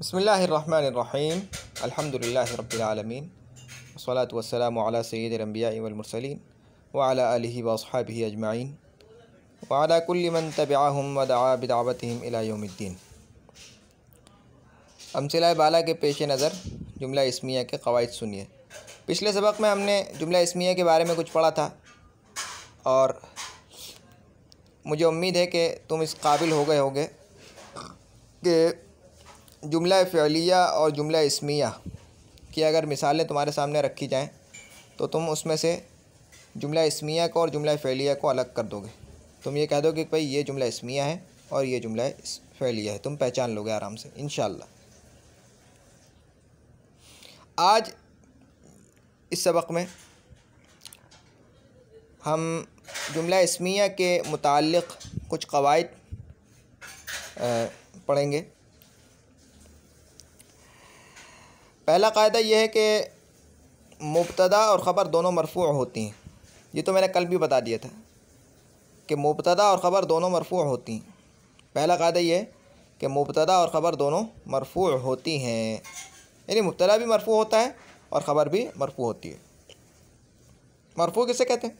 बिस्मिल्लाहिर्रहमानिर्रहीम अल्हम्दुलिल्लाहि रब्बिल आलमीन वस्सलातु वस्सलामु अला सय्यिदिल अंबिया'i वल मुरसलीन व अला आलिहि व अस्हाबिहि अजमाइन व अला कुल्लि मन तबिअहुम व दआ बिदअवतिहिम इला यौमिद्दीन। अमसिला बाला के पेश नज़र जुमला इस्मिया के क़वाइद सुनिए। पिछले सबक में हमने जुमला इस्मिया के बारे में कुछ पढ़ा था और मुझे उम्मीद है कि तुम इस काबिल हो गए होगे कि जुमला फ़िअलिया और जुमला इस्मिया की अगर मिसालें तुम्हारे सामने रखी जाएं तो तुम उसमें से जुमला इस्मिया को और जुमला फ़िअलिया को अलग कर दोगे। तुम ये कह दोगे कि भाई ये जुमला इस्मिया है और ये जुमला फ़िअलिया है, तुम पहचान लोगे आराम से इंशाअल्लाह। आज इस सबक में हम जुमला इस्मिया के मुताल्लिक़ कुछ क़वाइद पढ़ेंगे। पहला कायदा यह है कि मुब्तदा और ख़बर दोनों मरफ़ू होती हैं। ये तो मैंने कल भी बता दिया था कि मुब्तदा और ख़बर दोनों मरफ़ू होती हैं। पहला कायदा यह है कि मुब्तदा और ख़बर दोनों मरफ़ू होती हैं, यानी मुब्तदा भी मरफ़ू होता है और ख़बर भी मरफ़ू होती है। मरफ़ू किसे कहते हैं?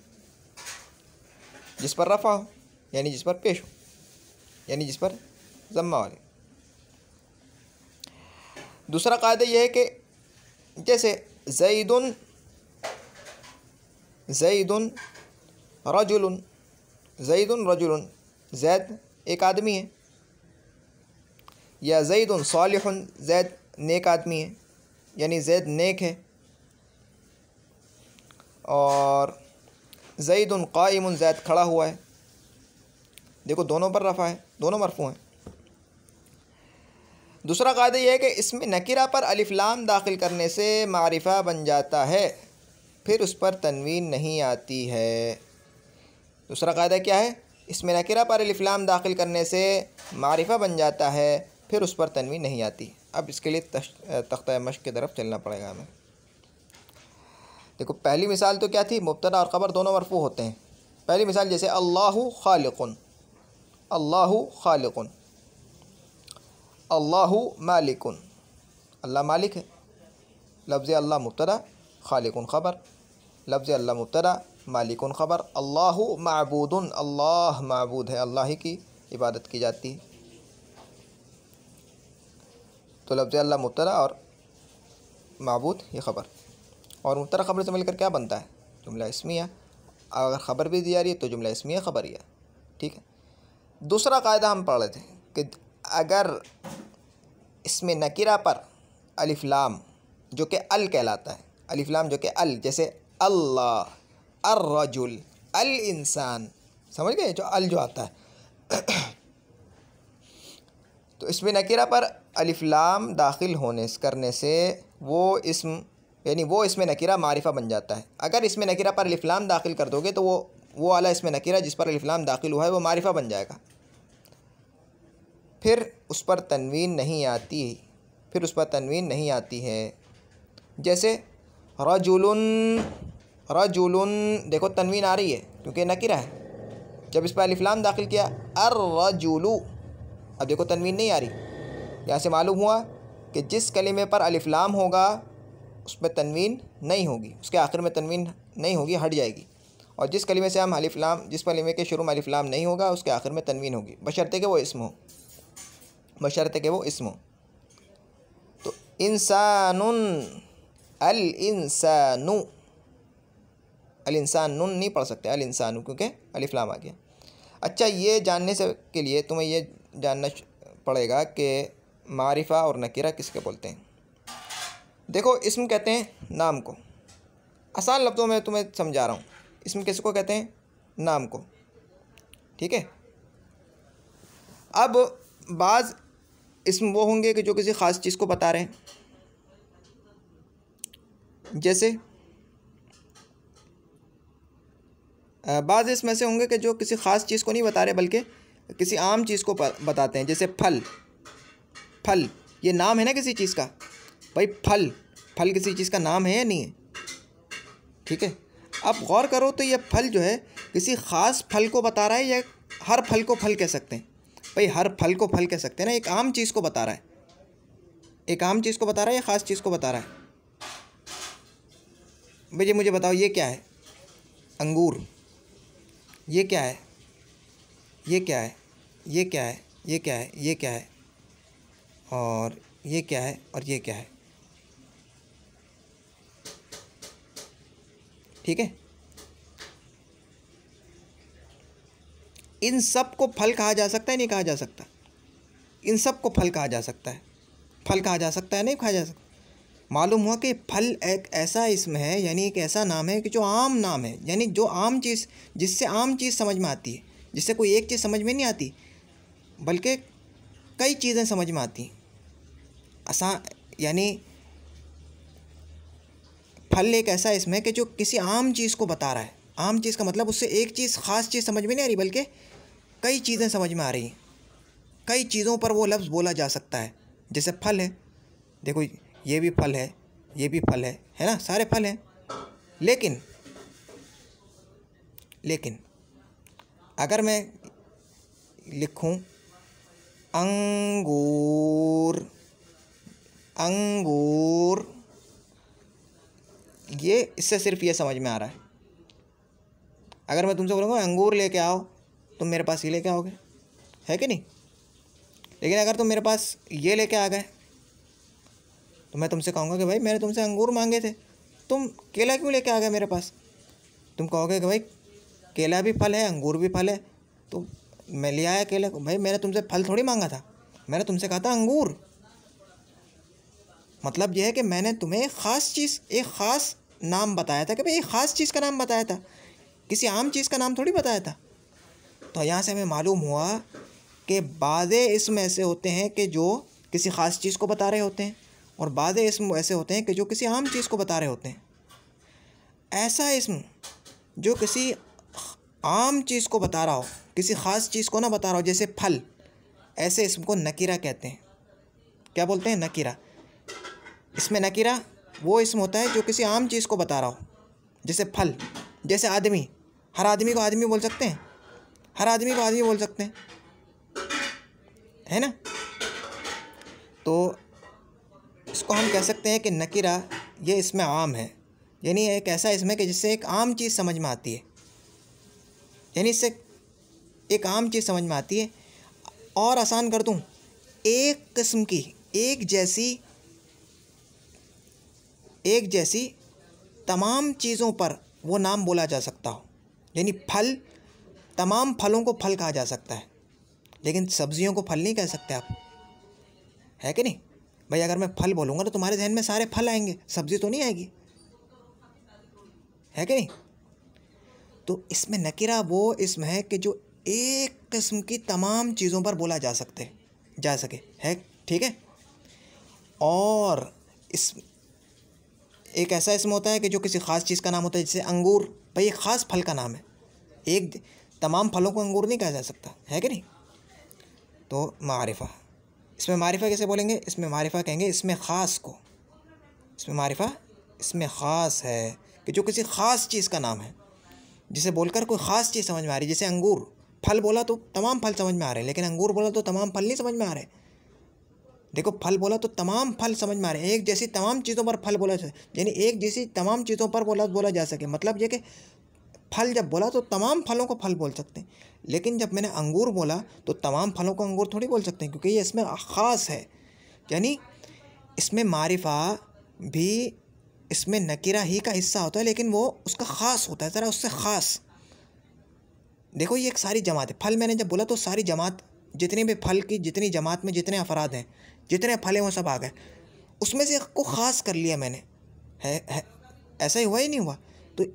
जिस पर रफ़ा हो, यानी जिस पर पेश हो, यानी जिस पर ज़म्मा वाले। दूसरा कायदा यह है कि जैसे ज़ैदुन रजुलुन, ज़ैदुन रजुलुन, ज़ैद एक आदमी है, या ज़ैदुन सालिहुन, ज़ैद नेक आदमी है, यानी ज़ैद नेक है। और ज़ैदुन क़ाइमुन, ज़ैद खड़ा हुआ है। देखो दोनों पर रफ़ा है, दोनों मरफ़ू हैं। दूसरा कायदा यह है कि इसमें नकीरा पर अलिफ लाम दाखिल करने से मारिफ़ा बन जाता है, फिर उस पर तनवीन नहीं आती है। दूसरा कायदा क्या है? इसमें नकीरा पर अलिफ लाम दाखिल करने से मारिफ़ा बन जाता है, फिर उस पर तनवीन नहीं आती। अब इसके लिए तख्ता मश्क की तरफ चलना पड़ेगा हमें। देखो पहली मिसाल तो क्या थी? मुब्तदा और ख़बर दोनों मरफ़ू होते हैं। पहली मिसाल जैसे अल्लाहु खालिकुन, अल्लाहु खालिकुन, अल्लाहु मालिकुन, अल्लाह मालिक है। लफ्ज़ अल्लाह मुब्तदा, खालिकुन ख़बर। लफ्ज़ अल्लाह मुब्तदा, मालिकुन ख़बर। अल्लाहु माबूदुन, अल्लाह माबूद है, अल्लाह ही की इबादत की जाती है। तो लफ्ज़ अल्लाह मुब्तदा और माबूद ये ख़बर, और मुब्तदा ख़बर से मिलकर क्या बनता है? जुमला इस्मिया। अगर ख़बर भी दी जा रही है तो जुमला इस्मिया ख़बरिया। ठीक है। दूसरा कायदा हम पढ़ रहे थे कि अगर इसमें नकीरा पर अलिफ लाम जो कि अल कहलाता है, अलिफ लाम जो कि अल, जैसे अल्लाह, अर्रजुल, अल इंसान, समझ गए? जो अल जो आता है तो इसमें नकीरा पर अलिफ लाम दाखिल करने से वो इस्म, यानी वो इसमें नकीरा मारिफ़ा बन जाता है। अगर इसमें नकीरा पर अलिफ लाम दाखिल कर दोगे तो वो वाला इसमें नकीरा जिस पर अलिफ लाम दाखिल हुआ है वो मारिफ़ा बन जाएगा, फिर उस पर तनवीन नहीं आती, फिर उस पर तनवीन नहीं आती है। जैसे रजुलुन, रजुलुन, देखो तनवीन आ रही है क्योंकि नकीरा है। जब इस पर अलिफ लाम दाखिल किया अर्रजुलु, अब देखो तनवीन नहीं आ रही। यहाँ से मालूम हुआ कि जिस कलिमे पर अलिफ लाम होगा उस पर तनवीन नहीं होगी, उसके आखिर में तनवीन नहीं होगी, हट जाएगी। और जिस कलिमे से हम अलिफ लाम, जिस कलिमे के शुरू में अलिफ लाम नहीं होगा उसके आखिर में तनवीन होगी, बशर्ते कि वो इस्म हो, बशर्ते कि वो इस्म हो। तो इंसानुन, अल इंसानु, अल इंसानुन नहीं पढ़ सकते, अल इंसानु, क्योंकि अलिफ लाम आ गया। अच्छा, ये जानने से के लिए तुम्हें ये जानना पड़ेगा कि मारिफ़ा और नकीरा किसके बोलते हैं। देखो इस्म कहते हैं नाम को, आसान लफ्ज़ों में तुम्हें समझा रहा हूँ। इस्म किसको कहते हैं? नाम को। ठीक है। अब बाज़ इस्म वो होंगे कि जो किसी ख़ास चीज़ को बता रहे हैं, जैसे बाज़ इसमें ऐसे होंगे कि जो किसी ख़ास चीज़ को नहीं बता रहे बल्कि किसी आम चीज़ को बताते हैं। जैसे फल, फल ये नाम है ना किसी चीज़ का। भाई फल, फल किसी चीज़ का नाम है या नहीं है? ठीक है। अब गौर करो तो ये फल जो है किसी ख़ास फल को बता रहा है या हर फल को फल कह सकते हैं? भाई हर फल को फल कह सकते हैं ना, एक आम चीज़ को बता रहा है। एक आम चीज़ को बता रहा है या ख़ास चीज़ को बता रहा है? भैया मुझे बताओ, ये क्या है? अंगूर। ये क्या है? ये क्या है? ये क्या है? ये क्या है? ये क्या है? और ये क्या है? और ये क्या है? ठीक है, इन सब को फल कहा जा सकता है नहीं कहा जा सकता? इन सब को फल कहा जा सकता है। फल कहा जा सकता है नहीं कहा जा सकता? मालूम हुआ कि फल एक ऐसा इसम है, यानी एक ऐसा नाम है कि जो आम नाम है, यानी जो आम चीज़, जिससे आम चीज़ समझ में आती है, जिससे कोई एक चीज़ समझ में नहीं आती बल्कि कई चीज़ें समझ में आती। यानी फल एक ऐसा इसम है कि जो किसी आम चीज़ को बता रहा है। आम चीज़ का मतलब उससे एक चीज़, ख़ास चीज़ समझ में नहीं आ रही बल्कि कई चीज़ें समझ में आ रही हैं। कई चीज़ों पर वो लफ्ज़ बोला जा सकता है। जैसे फल है, देखो ये भी फल है, ये भी फल है ना, सारे फल हैं। लेकिन अगर मैं लिखूं अंगूर, अंगूर, ये इससे सिर्फ ये समझ में आ रहा है। अगर मैं तुमसे बोलूँगा अंगूर लेके आओ, तुम मेरे पास ये लेके आओगे, है कि नहीं? लेकिन अगर तुम मेरे पास ये लेके आ गए तो मैं तुमसे कहूँगा कि भाई मैंने तुमसे अंगूर मांगे थे, तुम केला क्यों लेके आ गए मेरे पास? तुम कहोगे कि भाई केला भी फल है, अंगूर भी फल है, तो मैं ले आया केले को। भाई मैंने तुमसे फल थोड़ी मांगा था, मैंने तुमसे कहा था अंगूर। मतलब यह है कि मैंने तुम्हें ख़ास चीज़, एक ख़ास नाम बताया था कि भाई एक ख़ास चीज़ का नाम बताया था, किसी आम चीज़ का नाम थोड़ी बताया था। तो यहाँ से हमें मालूम हुआ कि बाज़े इसम ऐसे होते हैं कि जो किसी ख़ास चीज़ को बता रहे होते हैं, और बाज़े इसम ऐसे होते हैं कि जो किसी आम चीज़ को बता रहे होते हैं। ऐसा इसम जो किसी आम चीज़ को बता रहा हो, किसी ख़ास चीज़ को ना बता रहा हो, जैसे फल, ऐसे इसम को नकीरा कहते हैं। क्या बोलते हैं? नकीरा। इसमें नकीरा वो इसम होता है जो किसी आम चीज़ को बता रहा हो, जैसे फल, जैसे आदमी। हर आदमी को आदमी बोल सकते हैं, हर आदमी को आदमी बोल सकते हैं, है ना? तो इसको हम कह सकते हैं कि नकीरा ये इसमें आम है, यानी एक ऐसा इसमें कि जिससे एक आम चीज़ समझ में आती है, यानी इससे एक आम चीज़ समझ में आती है। और आसान कर दूं, एक किस्म की, एक जैसी तमाम चीज़ों पर वो नाम बोला जा सकता हो। यानी फल, तमाम फलों को फल कहा जा सकता है, लेकिन सब्जियों को फल नहीं कह सकते आप, है कि नहीं? भाई अगर मैं फल बोलूँगा तो तुम्हारे जहन में सारे फल आएंगे, सब्जी तो नहीं आएगी, है कि नहीं? तो इसमें नकीरा वो इसम है कि जो एक किस्म की तमाम चीज़ों पर बोला जा सके, है, ठीक है? और इस एक ऐसा इसम होता है कि जो किसी ख़ास चीज़ का नाम होता है, जैसे अंगूर। भाई एक ख़ास फल का नाम है, एक तमाम फलों को अंगूर नहीं कहा जा सकता, है कि नहीं? तो मारिफा, इसमें मारिफा कैसे बोलेंगे? इसमें मारिफा कहेंगे इसमें ख़ास को। इसमें मारिफा इसमें ख़ास है कि जो किसी ख़ास चीज़ का नाम है, जिसे बोलकर कोई ख़ास चीज़ समझ में आ रही। जैसे अंगूर, फल बोला तो तमाम फल समझ में आ रहे हैं, लेकिन अंगूर बोला तो तमाम फल नहीं समझ में आ रहे। देखो, फल बोला तो तमाम फल समझ में आ रहे हैं, एक जैसी तमाम चीज़ों पर फल बोला जाए, यानी एक जैसी तमाम चीज़ों पर बोला जा सके। मतलब ये कि फल जब बोला तो तमाम फलों को फल बोल सकते हैं, लेकिन जब मैंने अंगूर बोला तो तमाम फलों को अंगूर थोड़ी बोल सकते हैं, क्योंकि ये इसमें ख़ास है। यानी इसमें मारिफा भी इसमें नकीरा ही का हिस्सा होता है, लेकिन वो उसका ख़ास होता है, ज़रा उससे ख़ास। देखो ये एक सारी जमात है, फल मैंने जब बोला तो सारी जमात, जितनी भी फल की जितनी जमात में जितने अफराद हैं, जितने फल हैं वो सब आ गए, उसमें से एक को ख़ास कर लिया मैंने, है ऐसा ही हुआ ही नहीं हुआ? तो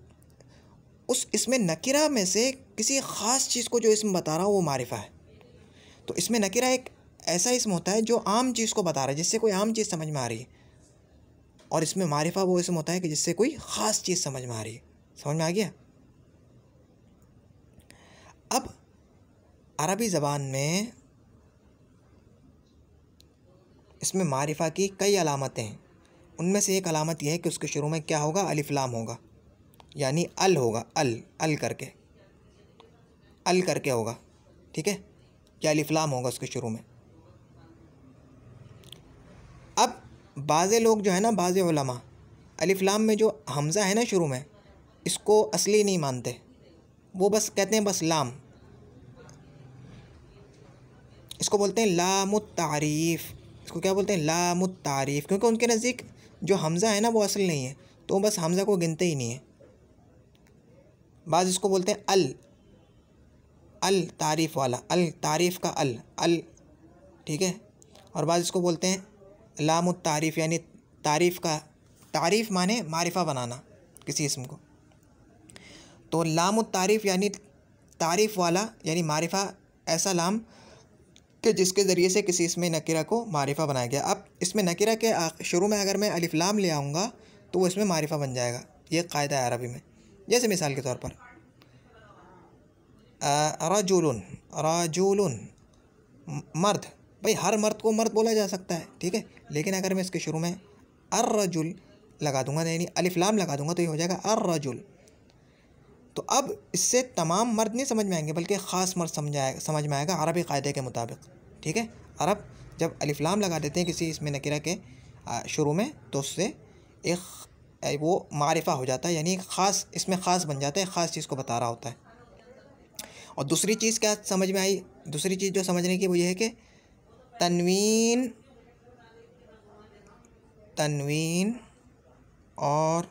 उस इसमें नकीरा में से किसी ख़ास चीज़ को जो इसमें बता रहा हूँ वो मारिफा है। तो इसमें नकीरा एक ऐसा इसम होता है जो आम चीज़ को बता रहा है, जिससे कोई आम चीज़ समझ में आ रही है, और इसमें मारिफा वो इसम होता है कि जिससे कोई ख़ास चीज़ समझ में आ रही है। समझ में आ गया? अब अरबी ज़बान में इसमें मारिफा की कई अलामतें हैं। उनमें से एक अलामत यह है कि उसके शुरू में क्या होगा? अलिफ लाम होगा, यानी अल होगा, अल करके होगा, ठीक है? या अलिफ लाम होगा उसके शुरू में। अब बाज़े लोग जो है ना, बाज़े उलमा अलिफ लाम में जो हमज़ा है ना शुरू में, इसको असली नहीं मानते, वो बस कहते हैं बस लाम, इसको बोलते हैं लामुत तारीफ़। इसको क्या बोलते हैं? लामुत तारीफ़, क्योंकि उनके नज़दीक जो हमज़ा है ना वो असल नहीं है, तो वो बस हमज़ा को गिनते ही नहीं है। बाज़ इसको बोलते हैं अल तारीफ़ वाला, अल तारीफ़ का अल, ठीक है। और बाज़ इसको बोलते हैं लामुत तारीफ़, यानी तारीफ़ का, तारीफ़ माने मारिफा बनाना किसी इसम को, तो लामुत तारीफ़ यानी तारीफ़ वाला, यानी मारिफा, ऐसा लाम कि जिसके ज़रिए से किसी इसमें नकीरा को मारिफा बनाया गया। अब इसमें नकीरा के शुरू में अगर मैं अलिफ लाम ले आऊँगा तो वो इसमें मारिफा बन जाएगा। ये कायदा है अरबी में। जैसे मिसाल के तौर पर रजुलुन, रजुलुन मर्द, भाई हर मर्द को मर्द बोला जा सकता है, ठीक है, लेकिन अगर मैं इसके शुरू में अर्रजुल लगा दूंगा, यानी अलिफ लाम लगा दूंगा, तो ये हो जाएगा अर्रजुल। तो अब इससे तमाम मर्द नहीं समझ में आएंगे, बल्कि ख़ास मर्द समझ में आएगा अरबी कायदे के मुताबिक, ठीक है। अरब जब अलिफ लाम लगा देते हैं किसी इसमें नकीरा के शुरू में, तो उससे एक वो मारिफा हो जाता है, यानी ख़ास, इसमें ख़ास बन जाता है, ख़ास चीज़ को बता रहा होता है। और दूसरी चीज़ क्या समझ में आई? दूसरी चीज़ जो समझने की वो ये है कि तन्वीन और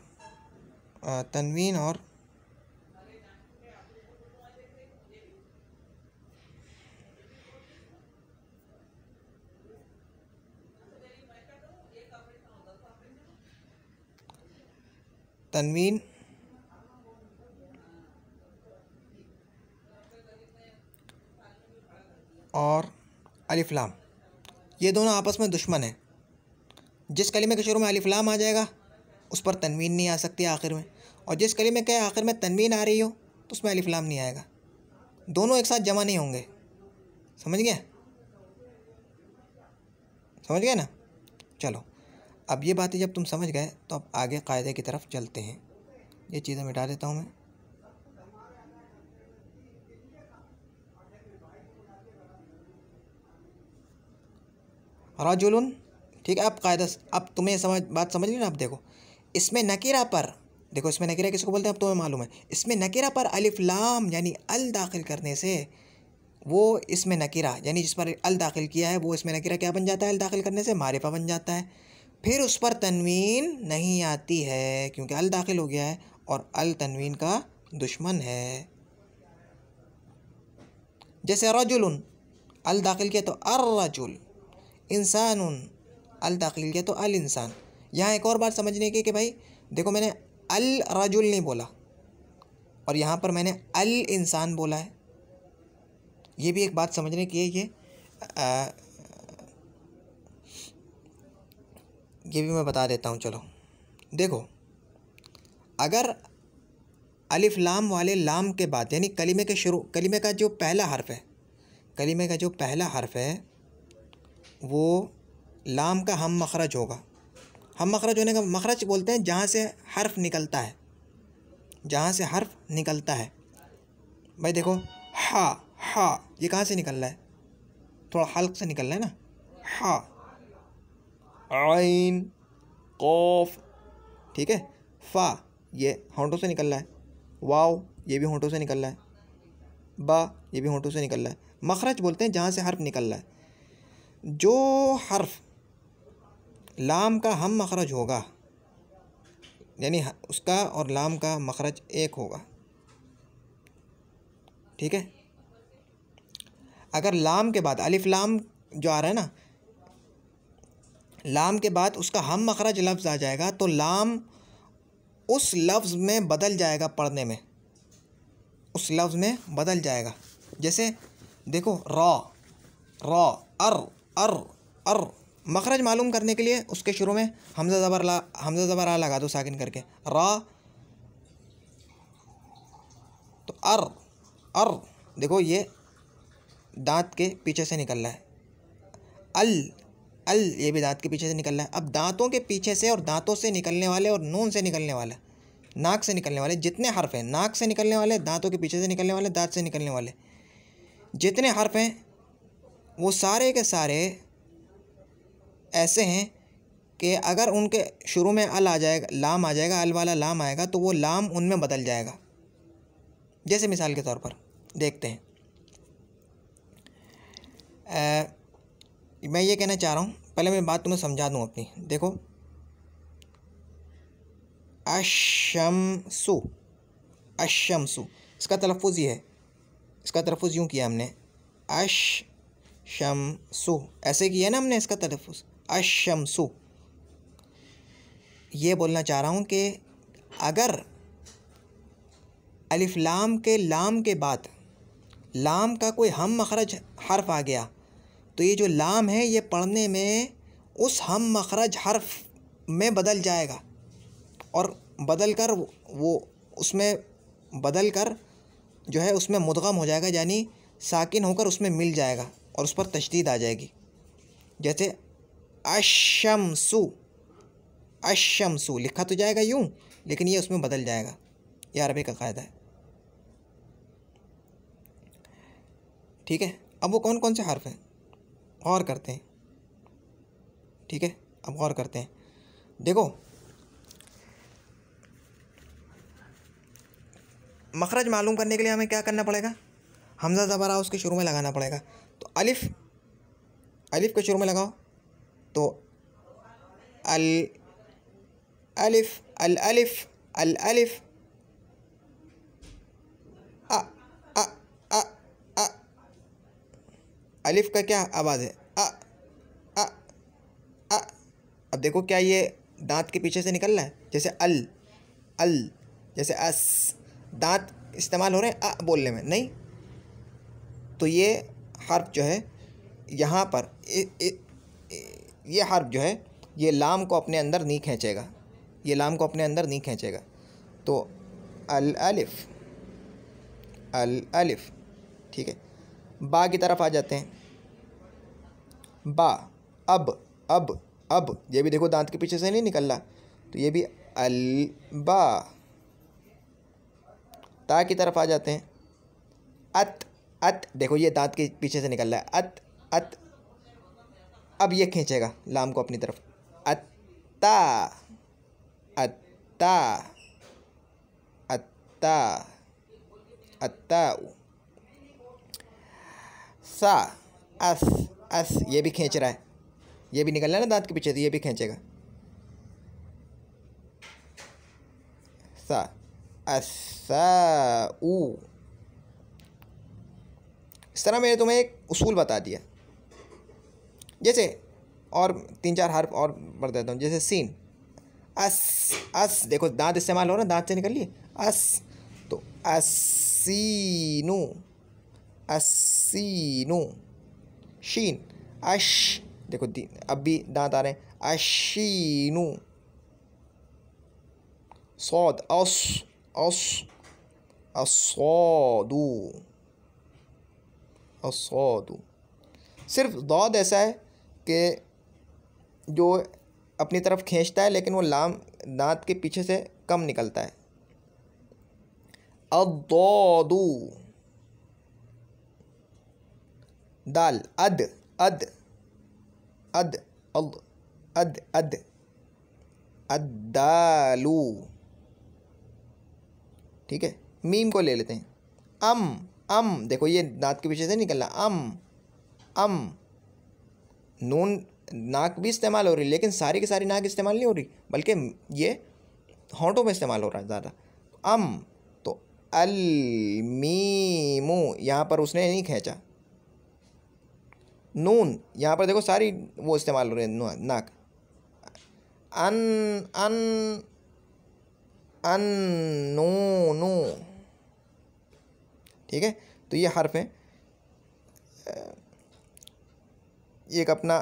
तन्वीन और अलिफ लाम, ये दोनों आपस में दुश्मन हैं। जिस कलीमे के शुरू में अलिफ लाम आ जाएगा उस पर तन्वीन नहीं आ सकती आखिर में, और जिस कलीमे के आखिर में तन्वीन आ रही हो तो उसमें अलिफ लाम नहीं आएगा। दोनों एक साथ जमा नहीं होंगे। समझ गया? समझ गया ना? चलो, अब ये बातें जब तुम समझ गए तो अब आगे कायदे की तरफ चलते हैं। ये चीज़ें मिटा देता हूँ मैं। रजुलुन, ठीक है। अब कायदा, अब तुम्हें बात समझ ली ना? अब देखो, इसमें नकीरा पर, देखो इसमें नकीरा किसको बोलते हैं अब तुम्हें मालूम है। इसमें नकीरा पर अलिफ लाम यानी अल दाखिल करने से वो इसमें नकीरा, यानी जिस पर अल दाखिल किया है वो इसमें नकीरा क्या बन जाता है? अल दाखिल करने से मारिफा बन जाता है। फिर उस पर तन्वीन नहीं आती है, क्योंकि अल दाखिल हो गया है और अल तन्वीन का दुश्मन है। जैसे रजुलुन अल दाखिल किया तो अर्रजुल, इंसानुन अल दाखिल किया तो अल इंसान। यहाँ एक और बात समझने की कि भाई देखो, मैंने अल रजुल नहीं बोला और यहाँ पर मैंने अल इंसान बोला है। ये भी एक बात समझने की है। ये भी मैं बता देता हूँ। चलो देखो, अगर अलिफ लाम वाले लाम के बाद, यानी कलीमे के शुरू, कलीमे का जो पहला हर्फ है, कलीमे का जो पहला हर्फ है वो लाम का हम मखरज होगा। हम मखरज होने का मखरज बोलते हैं जहाँ से हर्फ निकलता है, जहाँ से हर्फ निकलता है। भाई देखो, हा ये कहाँ से निकल रहा है? थोड़ा हल्क से निकल रहा है ना। हा, आइन, कौफ, ठीक है। फ़ा ये होंठों से निकल रहा है। वाव ये भी होंठों से निकल रहा है। बा ये भी होंठों से निकल रहा है। मखरज बोलते हैं जहाँ से हर्फ निकल रहा है। जो हर्फ लाम का हम मखरज होगा, यानी उसका और लाम का मखरज एक होगा, ठीक है। अगर लाम के बाद अलिफ लाम जो आ रहा है ना, लाम के बाद उसका हम मखरज लफ्ज़ आ जाएगा तो लाम उस लफ्ज़ में बदल जाएगा, पढ़ने में उस लफ्ज़ में बदल जाएगा। जैसे देखो, रॉ अर मखरज मालूम करने के लिए उसके शुरू में हमज़ा ज़बर आ लगा दो साकिन करके, रा तो अर देखो ये दांत के पीछे से निकल रहा है। अल ये भी दांत के पीछे से निकल रहा है। अब दांतों के पीछे से और दांतों से निकलने वाले और नून से निकलने वाले, नाक से निकलने वाले जितने हर्फ हैं, नाक से निकलने वाले, दांतों के पीछे से निकलने वाले, दांत से निकलने वाले जितने हर्फ हैं वो सारे के सारे ऐसे हैं कि अगर उनके शुरू में अल आ जाएगा, लाम आ जाएगा, अल वाला लाम आएगा तो वो लाम उनमें बदल जाएगा। जैसे मिसाल के तौर पर देखते हैं, मैं ये कहना चाह रहा हूँ, पहले मैं बात तुम्हें समझा दूँ अपनी। देखो, अशम्सु, अशम्सु, इसका तलफ़ुज़ ये है, इसका तलफ़ुज़ यूँ किया हमने, अशम्सु, ऐसे किया ना हमने इसका तलफ़ुज़, अशम्सु। ये बोलना चाह रहा हूँ कि अगर अलिफ लाम के लाम के बाद लाम का कोई हम मखरज हर्फ आ गया तो ये जो लाम है ये पढ़ने में उस हम मखरज हर्फ में बदल जाएगा और बदल कर वो उसमें बदल कर जो है उसमें मुदगम हो जाएगा, यानी साकिन होकर उसमें मिल जाएगा और उस पर तशदीद आ जाएगी। जैसे अशम्सु, अशम्सु लिखा तो जाएगा यूँ, लेकिन ये उसमें बदल जाएगा। ये अरबी का कायदा है। ठीक है, अब वो कौन कौन से हर्फ हैं गौर करते हैं। ठीक है, अब गौर करते हैं। देखो, मखरज मालूम करने के लिए हमें क्या करना पड़ेगा, हमज़ा ज़बरा उसके शुरू में लगाना पड़ेगा। तो अलिफ, अलिफ के शुरू में लगाओ तो अल अलिफ, अल अलिफ, अल अलिफ, अ अ अ अ, अलिफ का क्या आवाज़ है, अ अ अ। अब देखो क्या ये दांत के पीछे से निकल रहा है, जैसे अल अल, जैसे अस, दांत इस्तेमाल हो रहे हैं अ बोलने में, नहीं। तो ये हर्फ जो है यहाँ पर ये हर्फ जो है ये लाम को अपने अंदर नहीं खींचेगा, ये लाम को अपने अंदर नहीं खींचेगा। तो अल अलिफ, अल अलिफ। ठीक है, बा की तरफ आ जाते हैं। बा, अब अब अब, ये भी देखो दांत के पीछे से नहीं निकल रहा, तो ये भी अल बा। ता की तरफ आ जाते हैं। अत, अत, देखो ये दांत के पीछे से निकल रहा है, अत अत। अब ये खींचेगा लाम को अपनी तरफ, अत्ता, अत्ता, अत्ता, अत्ता। सा, अस, अस, ये भी खींच रहा है, ये भी निकल रहा है ना दांत के पीछे से, ये भी खींचेगा। सा, अस्सा ऊ। इस तरह मैंने तुम्हें एक उसूल बता दिया। जैसे और 3-4 हर्फ और पढ़ देता हूँ। जैसे सीन, अस, अस, देखो दांत इस्तेमाल हो रहा है, दांत से निकल लिए अस, तो अस्सीनु, अस्सीनु। शीन, अश, देखो अब भी दांत आ रहे हैं, अशीनु। सौद, अस, अस, असौदू, असौदू। सिर्फ दौद ऐसा है कि जो अपनी तरफ खींचता है लेकिन वो लाम दांत के पीछे से कम निकलता है। अद्दौदू। दाल, अद, अद, अद, अद, अद, अद, अद्दालू। ठीक है, मीम को ले लेते हैं। अम, देखो ये दांत के पीछे से निकलना, अम। नून नाक भी इस्तेमाल हो रही, लेकिन सारी की सारी नाक इस्तेमाल नहीं हो रही, बल्कि ये होंठों में इस्तेमाल हो रहा है ज़्यादा। अम, तो अल मीमू, यहाँ पर उसने नहीं खींचा। नून, यहाँ पर देखो सारी वो इस्तेमाल हो रही है नाक। अन नूनू। ठीक है, तो ये हर्फ है। ये एक अपना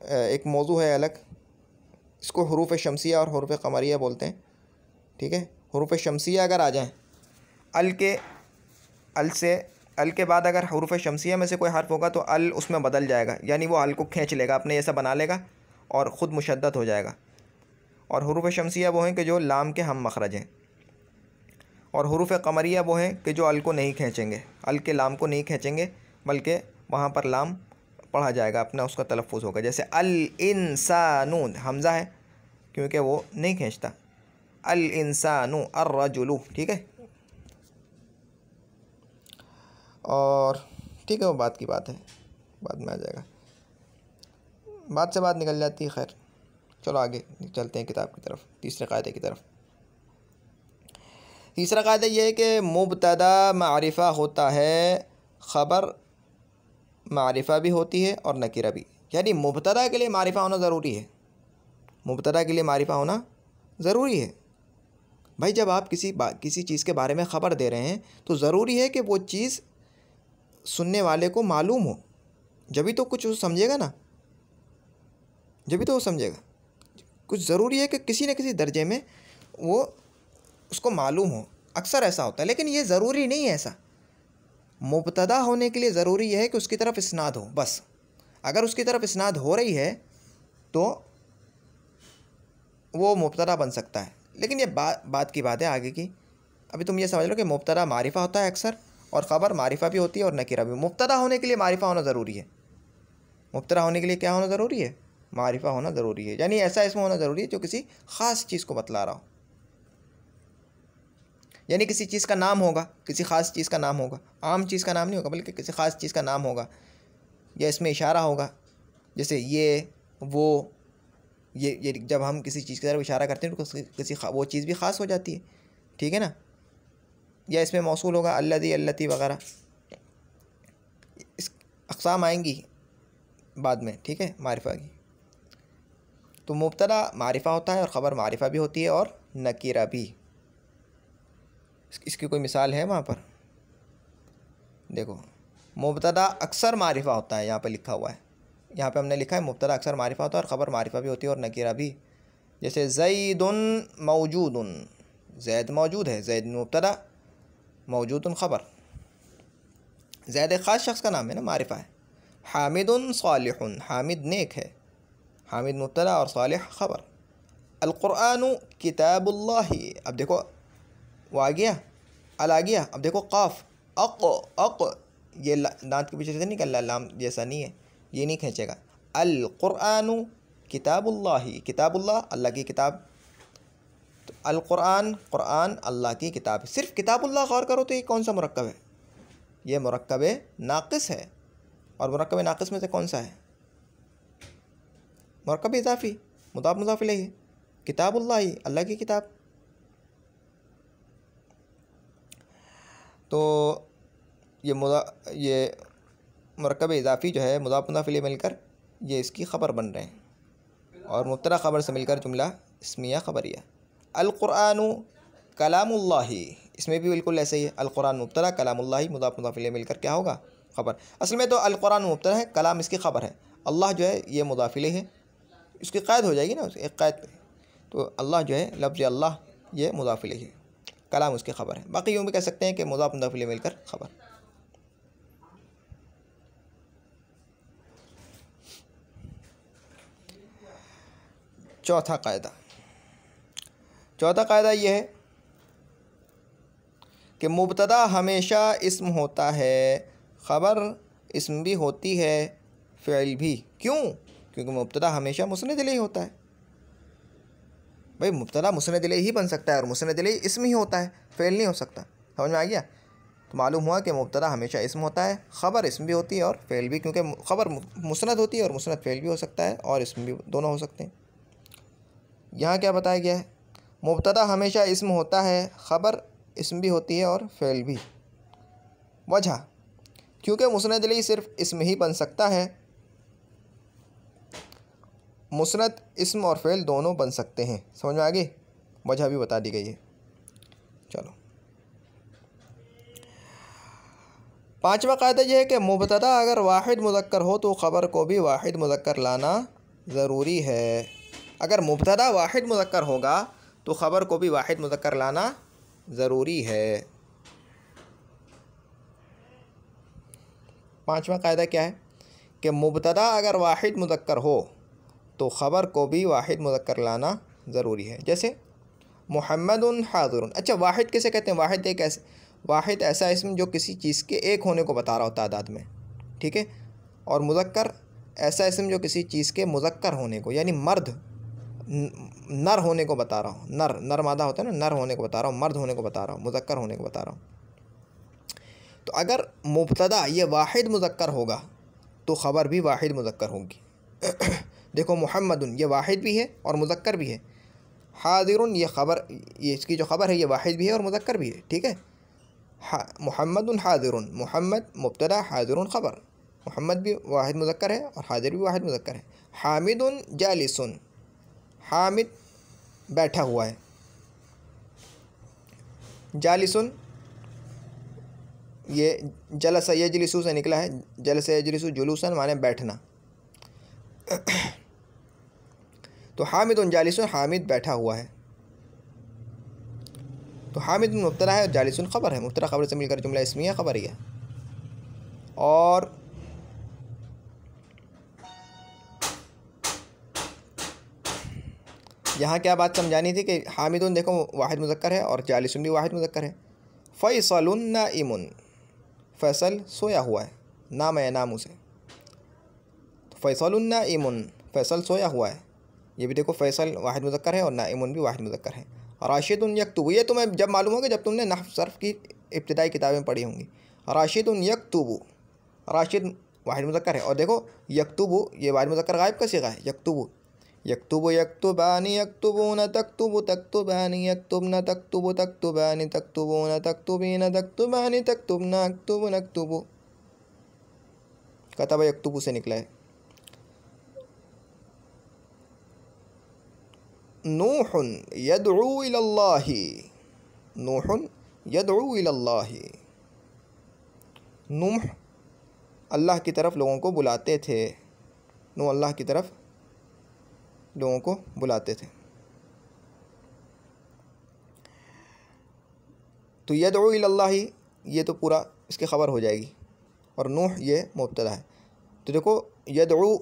एक मौजू है अलग, इसको हरूफ शमसिया और हरूफ कमरिया बोलते हैं। ठीक है, हरूफ शमसिया अगर आ जाएं, अल के बाद अगर हरूफ शमसिया में से कोई हर्फ होगा तो अल उसमें बदल जाएगा, यानी वो अल को खींच लेगा, अपने जैसा बना लेगा और ख़ुद मुशद्दद हो जाएगा। और हरूफ शमसिया वो हैं कि जो लाम के हम मखरज हैं, और हरूफ कमरिया वो हैं कि जो अल को नहीं खींचेंगे, अल के लाम को नहीं खींचेंगे, बल्कि वहाँ पर लाम पढ़ा जाएगा, अपना उसका तलफ़ुज़ होगा। जैसे अल इंसानु, हमज़ा है क्योंकि वो नहीं खींचता, अल इंसानु अर्रजुलु, ठीक है। और ठीक है, वो बात की बात है, बाद में आ जाएगा, बात से बात निकल जाती है। खैर चलो आगे चलते हैं किताब की तरफ, तीसरे कायदे की तरफ। तीसरा कायदा ये है कि मुब्तदा मारिफ़ा होता है, ख़बर मारिफ़ा भी होती है और नकीरा भी। यानी मुब्तदा के लिए मारिफ़ा होना ज़रूरी है, मुब्तदा के लिए मारिफ़ा होना ज़रूरी है। भाई जब आप किसी चीज़ के बारे में ख़बर दे रहे हैं तो ज़रूरी है कि वो चीज़ सुनने वाले को मालूम हो, जभी तो कुछ वो समझेगा ना, जभी तो वो समझेगा। कुछ ज़रूरी है कि किसी न किसी दर्जे में वो उसको मालूम हो। अक्सर ऐसा होता है, लेकिन ये ज़रूरी नहीं है ऐसा। मुब्तदा होने के लिए ज़रूरी है कि उसकी तरफ इस्नाद हो, बस। अगर उसकी तरफ इस्नाद हो रही है तो वो मुब्तदा बन सकता है। लेकिन ये बात की बात है आगे की। अभी तुम ये समझ लो कि मुब्तदा मारिफ़ा होता है अक्सर, और ख़बर मारिफ़ा भी होती है और नकीरा भी। मुब्तदा होने के लिए मारिफ़ा होना ज़रूरी है, मुब्तदा होने के लिए क्या होना ज़रूरी है? मारिफ़ा होना ज़रूरी है। यानी ऐसा इसमें होना ज़रूरी है जो किसी ख़ास चीज़ को बतला रहा हो। यानी किसी चीज़ का नाम होगा, किसी ख़ास चीज़ का नाम होगा, आम चीज़ का नाम नहीं होगा, बल्कि किसी ख़ास चीज़ का नाम होगा, या इसमें इशारा होगा। जैसे ये वो, ये जब हम किसी चीज़ की तरफ इशारा करते हैं तो वो चीज़ भी ख़ास हो जाती है, ठीक है ना। या इसमें मौसूल होगा अल्लज़ी, अल्लती वग़ैरह। इस अक़साम आएंगी बाद में, ठीक है, मारिफ़ा की। तो मुब्तदा मारिफ़ा होता है और ख़बर मारिफ़ा भी होती है और नकीरा भी। इसकी कोई मिसाल है वहाँ पर? देखो, मुब्तदा अक्सर मारिफ़ा होता है, यहाँ पे लिखा हुआ है, यहाँ पे हमने लिखा है मुब्तदा अक्सर मारिफ़ा होता है और ख़बर मारिफ़ा भी होती है और नकीरा भी। जैसे ज़ैदुन मौजूदुन, ज़ैद मौजूद है, ज़ैद मुब्तदा, मौजूदुन ख़बर। ज़ैद एक ख़ास शख्स का नाम है ना, मारिफ़ा है। हामिदुन सालिहुन, हामिद नेक है, हामिद मुब्तदा और सालिह ख़बर। अल-क़ुरआनु किताबुल्लाहि, अब देखो वो आ गया, अल आ गया। अब देखो क़ाफ़, अक़, ये दांत के पीछे से निकल, लाम जैसा नहीं है, ये नहीं खींचेगा। अल-क़ुरआनु किताबुल्लाहि, किताबुल्लाह अल्लाह की किताब। तो अल-क़ुरआन, क़ुरआन अल्लाह की किताब। सिर्फ किताबुल्लाह गौर करो तो ये कौन सा मुरक्कब है? ये मुरक्कब नाक़िस है। और मुरक्कब नाक़िस में से कौन सा है? मुरक्कब इज़ाफ़ी, मुज़ाफ़ मुज़ाफ़ इलैहि, किताबुल्लाहि अल्लाह की किताब। तो ये मुरक्कब इज़ाफ़ी जो है, मुज़ाफ़ मुज़ाफ़ इलैहि मिलकर ये इसकी ख़बर बन रहे हैं, और मुब्तदा ख़बर से मिलकर जुमला इस्मिया ख़बरिया। अल-क़ुरआनु कलामुल्लाहि, इसमें भी बिल्कुल ऐसे ही है। अल-क़ुरआन मुब्तदा, कलामुल्लाहि मुज़ाफ़ मुज़ाफ़ इलैहि मिलकर क्या होगा? ख़बर। असल में तो अल-क़ुरआन मुब्तदा है, कलाम इसकी ख़बर है। अल्लाह जो है ये मुज़ाफ़ इलैहि है, इसकी क़ैद हो जाएगी ना, एक क़ैद। तो अल्लाह जो है, लफ्ज़ अल्लाह ये मुज़ाफ़ इलैहि है, कलाम उसकी ख़बर है। बाकी यूँ भी कह सकते हैं कि मुज़ाफ़ मुज़ाफ़ इलैहि मिलकर ख़बर। चौथा कायदा ये है कि मुब्तदा हमेशा इस्म होता है, ख़बर इस्म भी होती है, फ़िल भी। क्यों? क्योंकि मुब्तदा हमेशा मुस्नद इलैहि होता है। भाई मुब्तदा मुस्नद इलैहि ही बन सकता है, और मुस्नद इलैहि इस्म ही होता है, फ़िल नहीं हो सकता। समझ में आ गया? तो मालूम हुआ कि मुब्तदा हमेशा इस्म होता है, ख़बर इस्म भी होती है और फ़िल भी, क्योंकि ख़बर मुस्नद होती है और मुस्नद फ़िल भी हो सकता है, और इस्म भी, दोनों हो सकते हैं। यहाँ क्या बताया गया है? मुब्तदा हमेशा इस्म होता है, ख़बर इस्म भी होती है और फ़िल भी। वजह, क्योंकि मुस्नद इलैहि सिर्फ इस्म ही बन सकता है, मुस्नद इस्म और फ़िल दोनों बन सकते हैं। समझ में आ गई? वजह भी बता दी गई है। चलो, पांचवा कायदा यह है कि मुब्तदा अगर वाहिद मुज़क्कर हो तो ख़बर को भी वाहिद मुज़क्कर लाना ज़रूरी है। अगर मुब्तदा वाहिद मुज़क्कर होगा तो ख़बर को भी वाहिद मुज़क्कर लाना ज़रूरी है। पांचवा कायदा क्या है? कि मुब्तदा अगर वाहिद मुज़क्कर हो तो ख़बर को भी वाहिद मुज़क्कर लाना ज़रूरी है। जैसे मुहम्मदुन हाज़िरुन। अच्छा, वाहिद किसे कहते हैं? वाहिद ऐसा इसम जो किसी चीज़ के एक होने को बता रहा हो तादाद में, ठीक है। और मुज़क्कर ऐसा इसम जो किसी चीज़ के मुज़क्कर होने को यानी मर्द नर होने को बता रहा हूँ। नर मादा होता है ना, नर होने को बता रहा हूँ, मर्द होने को बता रहा हूँ, मुज़क्कर होने को बता रहा हूँ। तो अगर मुब्तदा ये वाहिद मुज़क्कर होगा तो ख़बर भी वाहिद मुज़क्कर होगी। देखो मुहम्मदुन ये वाहिद भी है और मुज़क्कर भी है। हाज़िरुन ये ख़बर, ये इसकी जो ख़बर है ये वाहिद भी है और मुज़क्कर भी है, ठीक है। मुहम्मदुन हाज़िरुन, मुहम्मद मुब्तदा, हाज़िरुन ख़बर। मुहम्मद भी वाहिद मुज़क्कर है और हाज़िर भी वाहिद मुज़क्कर है। हामिदुन जालिसुन, हामिद बैठा हुआ है। जालिसुन ये जलस यजलिसु से निकला है, जलस यजलिसु जुलूसन माने बैठना। तो हामिदुन जालिसुन, हामिद बैठा हुआ है। तो हामिद मुब्तदा है और जालिसुन ख़बर है। मुब्तदा ख़बर से मिलकर जुमला इस्मिया ख़बरिया। और यहाँ क्या बात समझानी थी कि हामिदुन देखो वाहिद मुज़क्कर है और जालिसुन भी वाहिद मुज़क्कर है। फ़ैसलुन नाइमुन, फ़ैसल सोया हुआ है, नाम है नाम उसे। तो फ़ैसलुन नाइमुन, फ़ैसल सोया हुआ है। ये भी देखो फ़ैसल वाहिद मुज़क्कर है और नाइमुन भी वाहिद मुज़क्कर है। राशिदुन यक्तुबु, ये तुम्हें जब मालूम होगा जब तुमने नहव सर्फ़ की इब्तिदाई किताबें पढ़ी होंगी। राशिदुन यक्तुबु, राशिद वाहिद मुज़क्कर है और देखो यक्तुबु ये वाहिद मुज़क्कर गायब का सीगा है। यक्तुबु, यक्तुबु यक्तुबानी यक्तुबून तक्तुबु तक्तुबानी यक्तुबन तक्तुबु तक्तुबानी तक्तुबून तक्तुबीन तक्तुबानी तक्तुबना अक्तुबु नक्तुबु, कतब यक्तुबु से निकला है। नूहुन यदऊ इलल्लाहि, नूहुन यदऊ इलल्लाहि, नूह अल्लाह की तरफ लोगों को बुलाते थे। नूह अल्लाह की तरफ लोगों को बुलाते थे। तो यदऊ इलल्लाहि ये तो पूरा इसकी ख़बर हो जाएगी और नूह ये मुब्तदा है। तो देखो यदऊ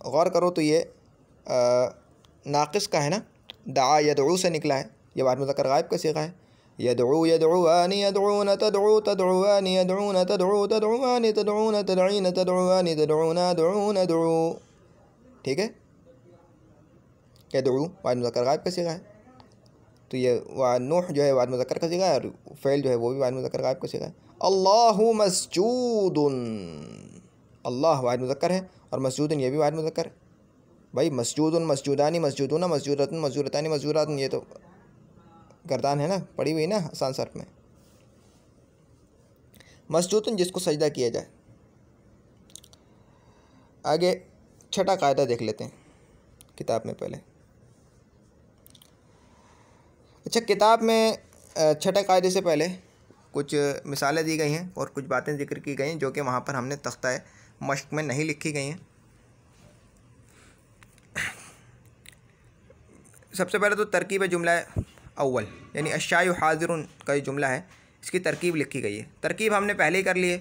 गौर करो तो ये नाक़िस का है ना, दआ यदऊ से निकला है, ये वाहिद मुज़क्कर गायब का सीगा है। यदऊ यदऊआनी यदऊन तदऊ तदऊआनी यदऊन तदऊ तदऊआनी तदऊन तदईन तदऊआनी तदऊन अदऊन अदऊ, ठीक है। यदऊ वाहिद मुज़क्कर गायब का सीगा है। तो ये नूह जो है वाहिद मुज़क्कर का सीगा है और फ़ेल जो है वो भी वाहिद मुज़क्कर गायब का सीगा है। अल्लाहु मस्जूदुन, अल्लाह वाहिद मुज़क्कर है और मस्जूदुन ये भी वाहिद मुज़क्कर है। भाई मस्जूदुन मस्जूदानी मस्जूदूना मस्जूरतन मस्जूरतानी मस्जूरातन ये तो गर्दान है ना, पड़ी हुई ना आसान सर्फ में। मस्जूदुन जिसको सजदा किया जाए। आगे छठा कायदा देख लेते हैं किताब में पहले। अच्छा, किताब में छठे कायदे से पहले कुछ मिसालें दी गई हैं और कुछ बातें जिक्र की गई हैं जो कि वहाँ पर हमने तख्ता मश्क में नहीं लिखी गई हैं। सबसे पहले तो तरकीब जुमला अव्वल यानी अश्शाय हाज़िरुन का जुमला है, इसकी तरकीब लिखी गई है। तरकीब हमने पहले ही कर ली है,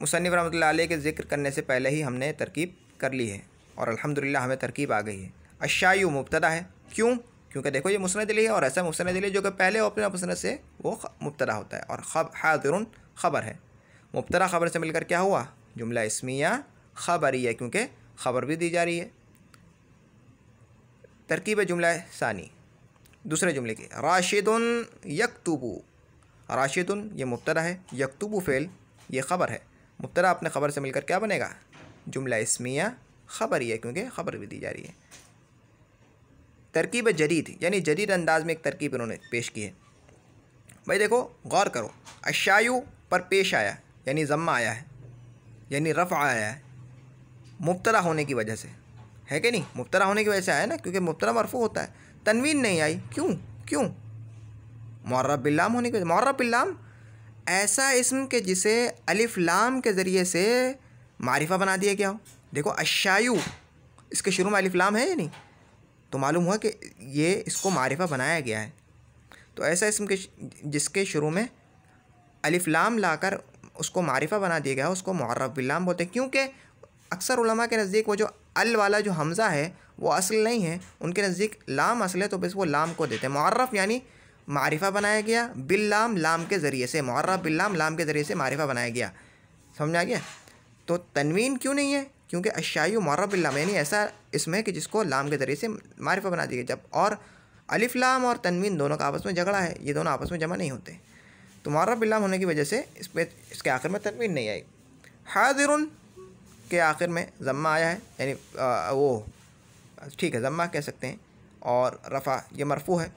मुसन्निफ़ रहमतुल्लाह अलैह के ज़िक्र करने से पहले ही हमने तरकीब कर ली है और अल्हम्दुलिल्लाह हमें तरकीब आ गई है। अश्शाय मुब्तदा है, क्यों? क्योंकि देखो ये मुस्नद इलैहि है और ऐसा मुस्नद इलैहि जो कि पहले अपने मुस्नद से वो मुब्तदा होता है और हाज़िरुन ख़बर है। मुब्तदा ख़बर से मिलकर क्या हुआ? जुमला इस्मिया ख़बरिया, क्योंकि ख़बर भी दी जा रही है। तरकीब जुमला सानी दूसरे जुमले की, राशिदुन यक्तुबु, राशिदुन ये मुब्तदा है, यक्तुबु फ़ेल ये ख़बर है। मुब्तदा अपने ख़बर से मिलकर क्या बनेगा? जुमला इस्मिया ख़बरिया, क्योंकि ख़बर भी दी जा रही है। तरकीब जदीद यानी जदीद अंदाज में एक तरकीब इन्होंने पेश की है। भाई देखो गौर करो, अश्शायु पर पेश आया यानी ज़म्मा आया है यानी रफ़ा आया है मुब्तदा होने की वजह से, है कि नहीं? मुब्तदा होने की वजह से आया ना, क्योंकि मुब्तदा मरफ़ू होता है। तनवीन नहीं आई, क्यों? मुअर्रब बिल्लाम होने की वजह। मुअर्रब बिल्लाम ऐसा इस्म के जिसे अलिफ लाम के ज़रिए से मारिफा बना दिया गया हो। देखो अश्शायु इसके शुरू में अलिफ लाम है या नहीं, तो मालूम हुआ कि ये इसको मारिफा बनाया गया है। तो ऐसा इस्म के जिसके शुरू में अलिफ लाम लाकर उसको मारिफा बना दिया गया उसको मुअर्रब बिल्लाम बोलते हैं, क्योंकि अक्सर उलमा के नज़दीक वो जो अल वाला जो हमज़ा है वो असल नहीं है, उनके नज़दीक लाम असल है, तो बस वो लाम को देते हैं। मुअर्रफ यानी मारिफा बनाया गया बिल्लाम, लाम के ज़रिए से, मुअर्रफ बिल्लाम लाम के ज़रिए से मारिफा बनाया गया। समझ आ गया? तो तनवीन क्यों नहीं है? क्योंकि अशायु मुअर्रब बिल लाम, यानी ऐसा इसमें कि जिसको लाम के ज़रिए से मारिफा बना दी गई। जब और अलिफ लाम और तनवीन दोनों का आपस में झगड़ा है, ये दोनों आपस में जमा नहीं होते, तो मुअर्रब बिल लाम होने की वजह से इसके आखिर में तनवीन नहीं आई। हाज़िरुन के आखिर में ज़म्मा आया है, यानी वो ठीक है ज़म्मा कह सकते हैं, और रफ़ा ये मरफ़ू है,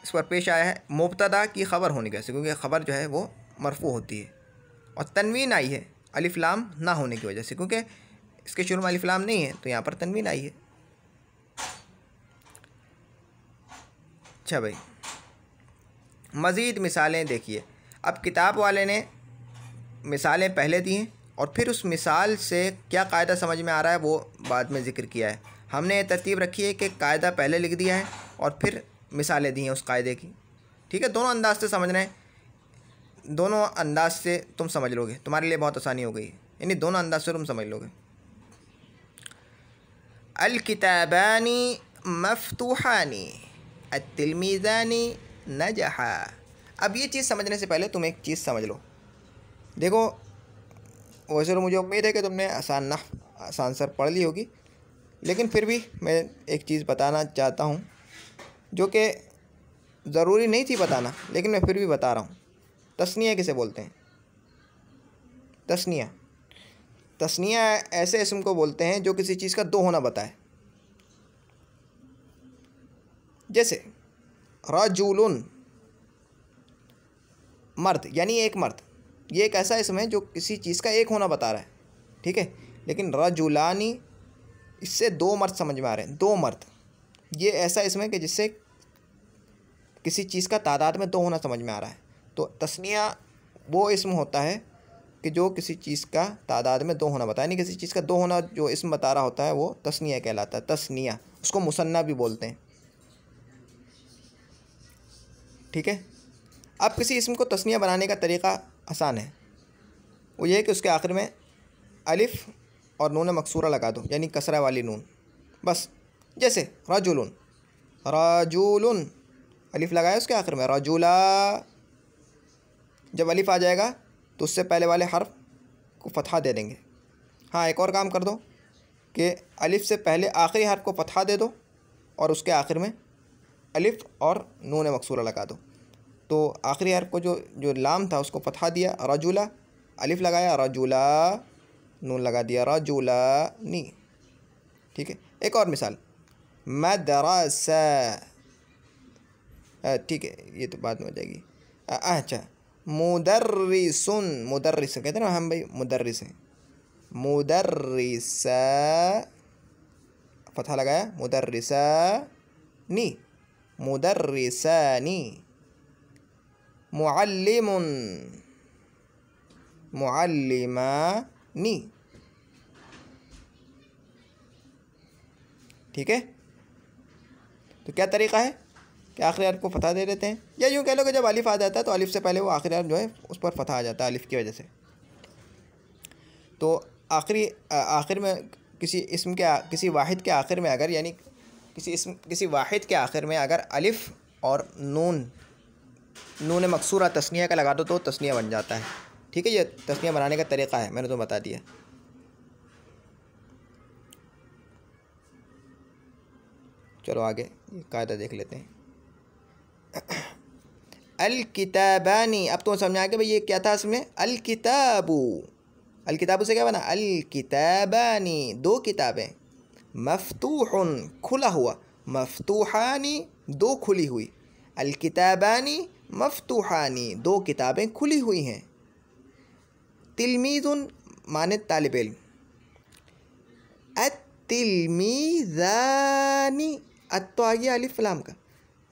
इस पर पेश आया है मुब्तदा की ख़बर होने की वजह से, क्योंकि ख़बर जो है वो मरफ़ू होती है। और तनवीन आई है अलिफ लाम ना होने की वजह से, क्योंकि इसके शुरू में अलिफ लाम नहीं है, तो यहाँ पर तनवीन आई है। अच्छा भाई, मज़ीद मिसालें देखिए। अब किताब वाले ने मिसालें पहले दी हैं और फिर उस मिसाल से क्या कायदा समझ में आ रहा है वो बाद में ज़िक्र किया है। हमने ये तरतीब रखी है कि कायदा पहले लिख दिया है और फिर मिसालें दी हैं उस कायदे की। ठीक है, दोनों अंदाज से समझना है, दोनों अंदाज से तुम समझ लोगे, तुम्हारे लिए बहुत आसानी हो गई, यानी दोनों अंदाज से तुम समझ लोगे। अल किताबानी मफ्तूहानी अत्तिलमीज़ानी नजहा। अब ये चीज़ समझने से पहले तुम एक चीज़ समझ लो। देखो, वैसे तो मुझे उम्मीद है कि तुमने आसान सर पढ़ ली होगी, लेकिन फिर भी मैं एक चीज़ बताना चाहता हूँ जो कि ज़रूरी नहीं थी बताना, लेकिन मैं फिर भी बता रहा हूँ। तस्निया किसे बोलते हैं? तस्निया ऐसे इसम को बोलते हैं जो किसी चीज़ का दो होना बताए। जैसे रजुलुन मर्द, यानी एक मर्द, ये एक ऐसा इसम है जो किसी चीज़ का एक होना बता रहा है। ठीक है, लेकिन रजुलानी, इससे दो मर्द समझ में आ रहे हैं, दो मर्द, ये ऐसा इसम है कि जिससे किसी चीज़ का तादाद में दो होना समझ में आ रहा है। तो तस्निया वो इसम होता है कि जो किसी चीज़ का तादाद में दो होना बताए, नहीं किसी चीज़ का दो होना जो इसम बता रहा होता है वो तस्निया कहलाता है। तस्निया, उसको मुसन्ना भी बोलते हैं। ठीक है, अब किसी इसम को तस्निया बनाने का तरीक़ा आसान है, वो ये है कि उसके आखिर में अलिफ़ और नून मकसूरा लगा दो, यानी कसरा वाली नून, बस। जैसे रजुलुन, रजुलुन अलिफ़ लगाया उसके आखिर में, रजुला, जब अलिफ़ आ जाएगा तो उससे पहले वाले हर्फ को फ़तहा दे देंगे। हाँ, एक और काम कर दो कि अलिफ़ से पहले आखिरी हर्फ को फ़तहा दे दो और उसके आखिर में अलिफ़ और नून मकसूरा लगा दो। तो आखिरी हर्फ को जो लाम था उसको फ़तहा दिया, रजुला, अलिफ़ लगाया, रजुला, नून लगा दिया, रजुलानी। ठीक है, एक और मिसाल, मदरसा, ठीक है ये तो बाद में हो जाएगी। अच्छा, मुदर्रिसुन, मुदर्रिस कहते हैं ना हम भाई, मुदर्रिस है, मुदर्रिसा, फ़तहा लगाया, मुदर्रिसानी, मुदर्रिसानी, मुअल्लिमुन, मुअल्लिमानी। ठीक है, तो क्या तरीक़ा है कि आखिरी हर्फ को फ़तहा दे देते हैं, या यूँ कह लो कि जब अलिफ़ आ जाता है तो अलिफ़ से पहले वो आखिरी हर्फ जो है उस पर फ़तहा आ जाता है अलिफ़ की वजह से। तो आखिर में किसी इसम के किसी वाहिद के आखिर में अगर, यानी किसी वाहिद के आखिर में अगर अलिफ़ और नून मकसूरा तस्निया का लगा दो तो तस्निया बन जाता है। ठीक है, ये तस्निया बनाने का तरीक़ा है, मैंने तो बता दिया। चलो आगे ये कायदा देख लेते हैं। अल किताबानी, अब तो समझ आ गया भाई ये क्या था इसमें, अल किताबू, अल किताबू से क्या बना, अल किताबानी, दो किताबें, मफ्तूहुन खुला हुआ, मफ्तूहानी दो खुली हुई, अल किताबानी मफ्तूहानी दो किताबें खुली हुई हैं। तिलमीज़ुन माने तालिब इल्म, अत्तिलमीज़ानी, तो आ गया अलिफ लाम का,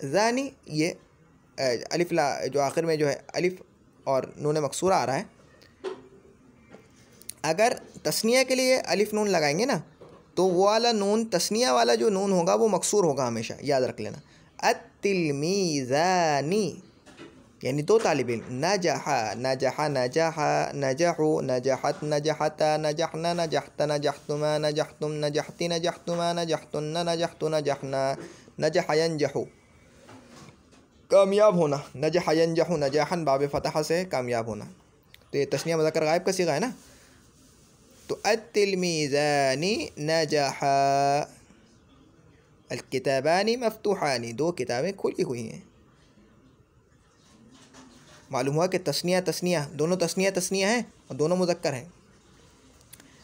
ज़ानी ये अलिफ ला जो आखिर में जो है अलिफ और नून मकसूरा आ रहा है। अगर तस्निया के लिए अलिफ नून लगाएंगे ना तो वो वाला नून, तस्निया वाला जो नून होगा वो मकसूर होगा, हमेशा याद रख लेना। अत्तिलमीज़ानी यानी दो तालिब इल्म, नजहा, नजहा, नजहा, नजहु, नजहत, नजहता, नजहना, नजहता, नजहतुमा, नजहतुम, नजहती, नजहतुमा, नजहतुन्ना, नजहतु, नजहना, नजहा यंजहु कामयाब होना, नजहा यंजहु नजाहन बाब फतहा से कामयाब होना। तो ये तस्निया मुज़क्कर गायब का सीगा है ना। तो अत्तिलमीज़ानी नजहा, अलकिताबानी मफ्तूहानी, 2 किताबें खुली हुई हैं। मालूम हुआ कि तस्निया तस्निया दोनों तस्निया तस्निया हैं और दोनों मुज़क्कर हैं।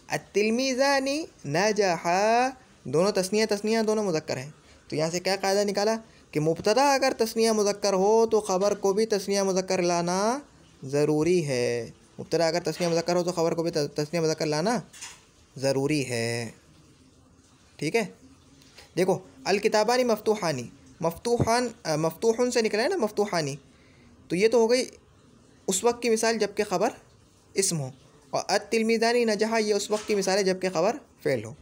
अत्तिलमीज़ानी नजहा, दोनों तस्निया तस्निया दोनों मुज़क्कर हैं। तो यहाँ से क्या कायदा निकाला कि मुब्तदा अगर तस्निया मुज़क्कर हो तो ख़बर को भी तस्निया मुज़क्कर लाना ज़रूरी है। मुब्तदा अगर तस्निया मुज़क्कर हो तो ख़बर को भी तस्निया मुज़क्कर लाना ज़रूरी है। ठीक है। देखो अलकिताबानी मफ्तूहानी, मफ्तूहन से निकला है ना मफ्तूहानी, तो ये तो हो गई उस वक्त की मिसाल जबकि ख़बर इस्म हो, और अत्तिलमीज़ानी नजहा ये उस वक्त की मिसाल है जबकि ख़बर फ़ेल हो।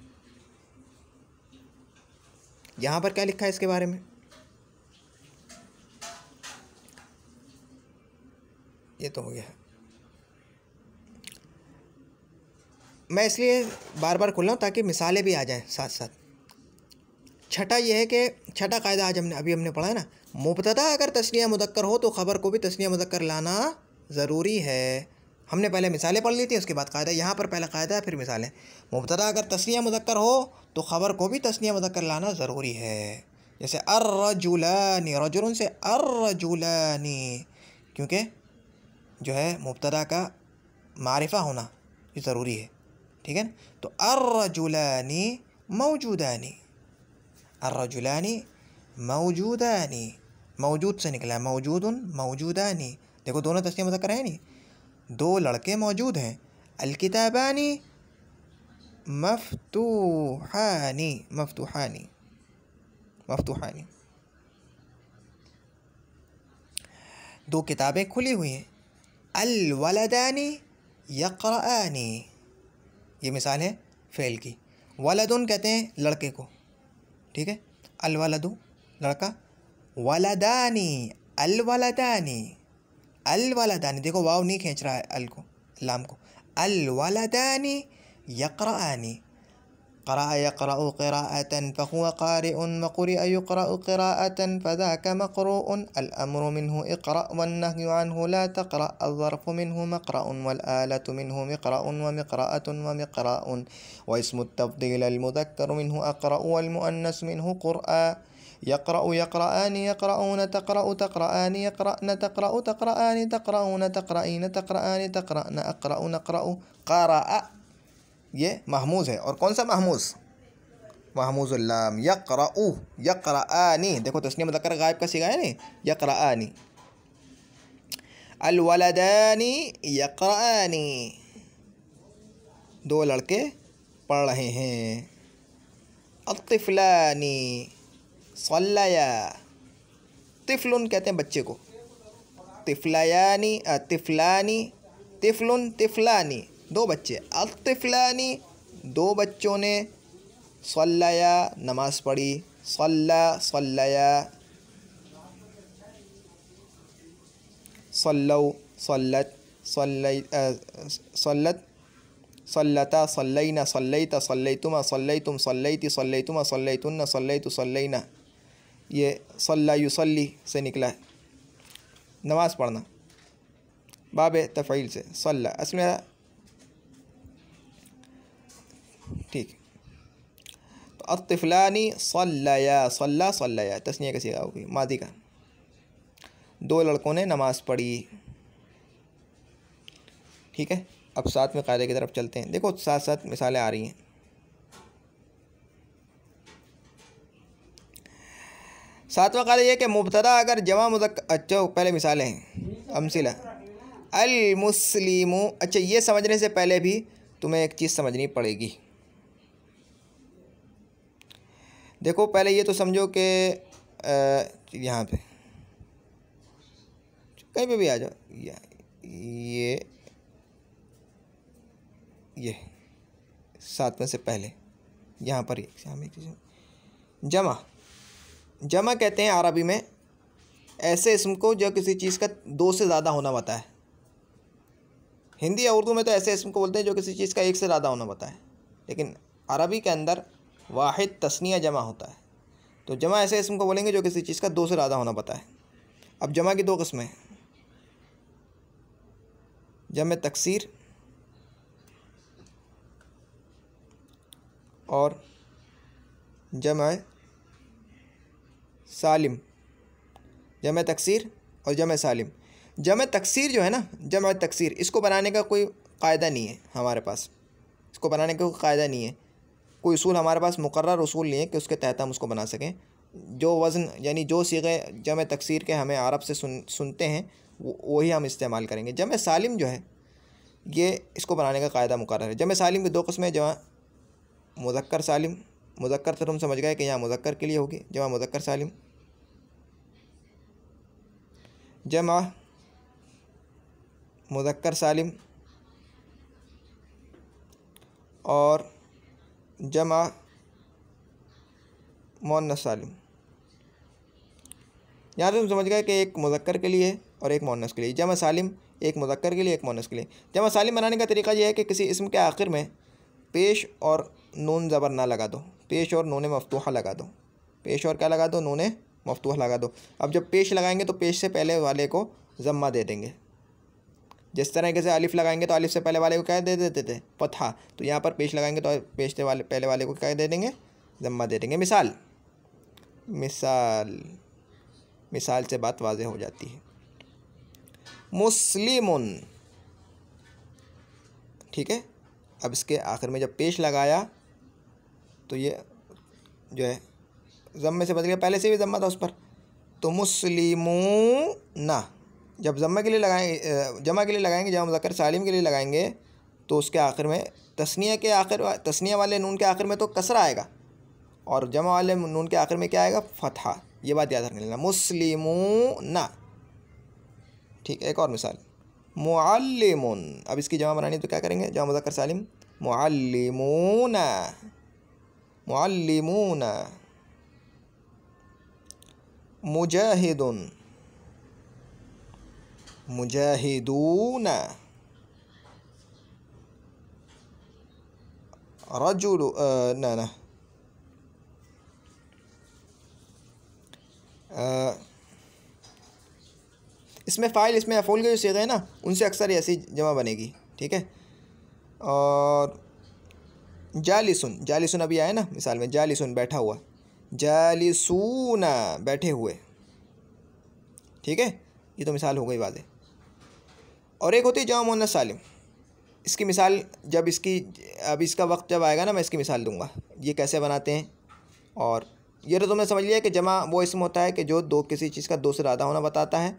यहाँ पर क्या लिखा है इसके बारे में, ये तो हो गया। मैं इसलिए बार बार खोल रहा हूँ ताकि मिसालें भी आ जाएं साथ साथ। छठा ये है कि छठा कायदा आज हमने पढ़ा है ना, मुब्तदा अगर तस्निया मुज़क्कर हो तो ख़बर को भी तस्निया मुज़क्कर लाना ज़रूरी है। हमने पहले मिसालें पढ़ ली थी, उसके बाद कायदा। यहाँ पर पहला कायदा है फिर मिसालें। मुब्तदा अगर तस्निया मुज़क्कर हो तो ख़बर को भी तस्निया मुज़क्कर लाना ज़रूरी है। जैसे अर्रजुलानी, रजुलन से अर्रजुलानी, क्योंकि जो है मुब्तदा का मारिफा होना ये ज़रूरी है। ठीक है ना। तो अर्रजुलानी मौजूदानी, अर्रजुलानी मौजूदानी, मौजूद से निकला मौजूदुन मौजूदानी। देखो दोनों तस्निया मुज़क्कर है नहीं, 2 लड़के मौजूद हैं। अलकिताबानी मफ्तूहानी, मफ्तूहानी मफ्तूहानी, 2 किताबें खुली हुई हैं। अलवलदानी यक़रआनी, ये मिसाल है फ़ेल की। वलदुन कहते हैं लड़के को, ठीक है। अलवलदु लड़का, वलदानी अलवलदानी, अलवलदानी, देखो वाव नहीं खींच रहा है अल को, लाम को। अलवलदानी यक़रआनी, क़रा यक़रअु क़िराअतन फ़हुव क़ारिउन वक़ुरिअ युक़रअु क़िराअतन फ़ज़ाक मक़रूउन, अल-अम्रु मिन्हु इक़रा वन्नहयु अन्हु ला तक़रा, अज़्ज़र्फ़ु मिन्हु मक़रउन वल-आलतु मिन्हु मिक़रउन व मिक़रअतुन व मिक़राउन, व इस्मु तफ़्दील अल-मुज़क्करु मिन्हु अक़रअु वल-मुअन्नसु मिन्हु क़ुरआ, यक़रअु यक़रआनी यक़रऊन तक़रअु तक़रआनी यक़रअन तक़रअु तक़रआनी तक़रऊन तक़रईन तक़रआनी तक़रअन अक़रअु नक़रअु, क़रअ ये महमूज़ है। और कौन सा महमूज़, महमूज़ुल लाम। यक़रअु यक़रआनी, देखो तस्नीया मुज़क्कर गायब का सीगा है नहीं, यक़रआनी। अलवलदानी यक़रआनी, 2 लड़के पढ़ रहे हैं। अत्तिफ़लानी सल्लया, तिफ़लुन कहते हैं बच्चे को। तिफ़लयानी तिफ़लानी, तिफ़लुन तिफ़लानी, 2 बच्चे। अत्तिफ़लानी 2 बच्चों ने, सल्लया नमाज पढ़ी, सल्ला सल्लया, सल्लौ सल्लत सल्लै सल्लत सल्लता सल्लैना सल्लैता सल्लैतुमा सल्लैतुम सल्लैती सल्लैतुमा सल्लैतुन्ना सल्लैतु सल्लैना, ये सल्ला युसल्ली से निकला है, नमाज पढ़ना। बाब तफ़ईल से सल्ला असल में, ठीक। तो अत्तिफ़लानी सल्लया, सल्ला सल्लया तस्निया का सीगा होगी मादी का। 2 लड़कों ने नमाज़ पढ़ी। ठीक है। अब साथ में कायदे की तरफ चलते हैं। देखो साथ साथ मिसालें आ रही हैं। सातवां कायदा ये कि मुब्तदा अगर जमा मुज़क्कर, अच्छा पहले मिसालें हैं, अमसिला। अल मुस्लिमु, अच्छा ये समझने से पहले भी तुम्हें एक चीज़ समझनी पड़ेगी। देखो पहले ये तो समझो कि यहाँ पे कहीं पे भी आ जाओ, ये 7 में से पहले यहाँ पर जमा, जमा कहते हैं अरबी में ऐसे इसम को जो किसी चीज़ का 2 से ज़्यादा होना बताए। हिंदी या उर्दू में तो ऐसे इसम को बोलते हैं जो किसी चीज़ का 1 से ज़्यादा होना बताए, लेकिन अरबी के अंदर वाहिद तस्निया जमा होता है। तो जमा ऐसे इसम को बोलेंगे जो किसी चीज़ का 2 से ज़्यादा होना बताए। अब जमा की 2 किस्में हैं। जम तकसीर और जम सालिम, जम तकसीर और जम सालिम। जम तकसीर जो है ना, जम तकसीर, इसको बनाने का कोई कायदा नहीं है हमारे पास, इसको बनाने का कोई कायदा नहीं है, कोई उसूल हमारे पास मुकर्रर उसूल नहीं है कि उसके तहत हम उसको बना सकें। जो वज़न यानी जो सीगे जम तकसीर के हमें अरब से सुनते हैं वही हम इस्तेमाल करेंगे। जम सालिम जो है ये इसको बनाने का कायदा मुकर्रर है। जम सालिम की दो किस्में, जमा मुज़क्कर सालिम, मुज़क्कर तो तुम समझ गए कि यहाँ मुज़क्कर के लिए होगी, जमा मुज़क्कर सालिम, जमा मुज़क्कर सालिम और जमा मुअन्नस सालिम। यहाँ से तुम समझ गए कि एक मुज़क्कर के लिए और एक मुअन्नस के लिए। जमा सालिम एक मुज़क्कर के लिए, एक मुअन्नस के लिए। जमा सालिम बनाने का तरीका यह है कि किसी इसम के आखिर में पेश और नून ज़बर ना लगा दो, पेश और नून मफ्तूहा लगा दो, पेश और क्या लगा दो, नून मफ्तूहा लगा दो। अब जब पेश लगाएंगे तो पेश से पहले वाले को ज़म्मा दे देंगे। जिस तरह से अलिफ लगाएंगे तो अलिफ से पहले वाले को क्या दे देते थे, फतहा, तो यहाँ पर पेश लगाएंगे तो पेश से वाले पहले वाले को क्या दे देंगे, ज़म्मा दे देंगे। मिसाल मिसाल मिसाल से बात वाज़ेह हो जाती है। मुस्लिमुन, ठीक है। अब इसके आखिर में जब पेश लगाया तो ये जो है ज़म्मे से बदल गया, पहले से भी ज़म्मा था उस पर, तो मुस्लिमूना। जब ज़म्मे के लिए लगाएंगे, जमा के लिए लगाएंगे, जमा मुज़क्कर सालिम के लिए लगाएंगे तो उसके आखिर में तस्निया के आखिर, तस्निया वाले नून के आखिर में तो कसरा आएगा और जमा वाले नून के आखिर में क्या आएगा, फतहा। ये बात याद रख लेना, मुस्लिमूना। ठीक है, एक और मिसाल, मुअल्लिमुन। अब इसकी जमा बनानी तो क्या करेंगे, जमा मुज़क्कर सालिम, मुअल्लिमूना, मुअल्लिमूना। मुजाहिदुन, मुजाहिदूना। रजुल ना इसमें फ़ाइल, इसमें अफ़ूल के जो सीग़े हैं ना उनसे अक्सर ऐसी जमा बनेगी, ठीक है। और जालिसुन, जालिसुन अभी आया ना मिसाल में, जालिसुन बैठा हुआ, जालिसूना बैठे हुए, ठीक है। ये तो मिसाल हो गई बात है। और एक होती है जमा मुअन्नस सालिम। इसकी मिसाल जब इसकी, अब इसका वक्त जब आएगा ना मैं इसकी मिसाल दूंगा ये कैसे बनाते हैं। और ये तो तुमने समझ लिया कि जमा वो इसम होता है कि जो दो किसी चीज़ का दो से ज़्यादा होना बताता है।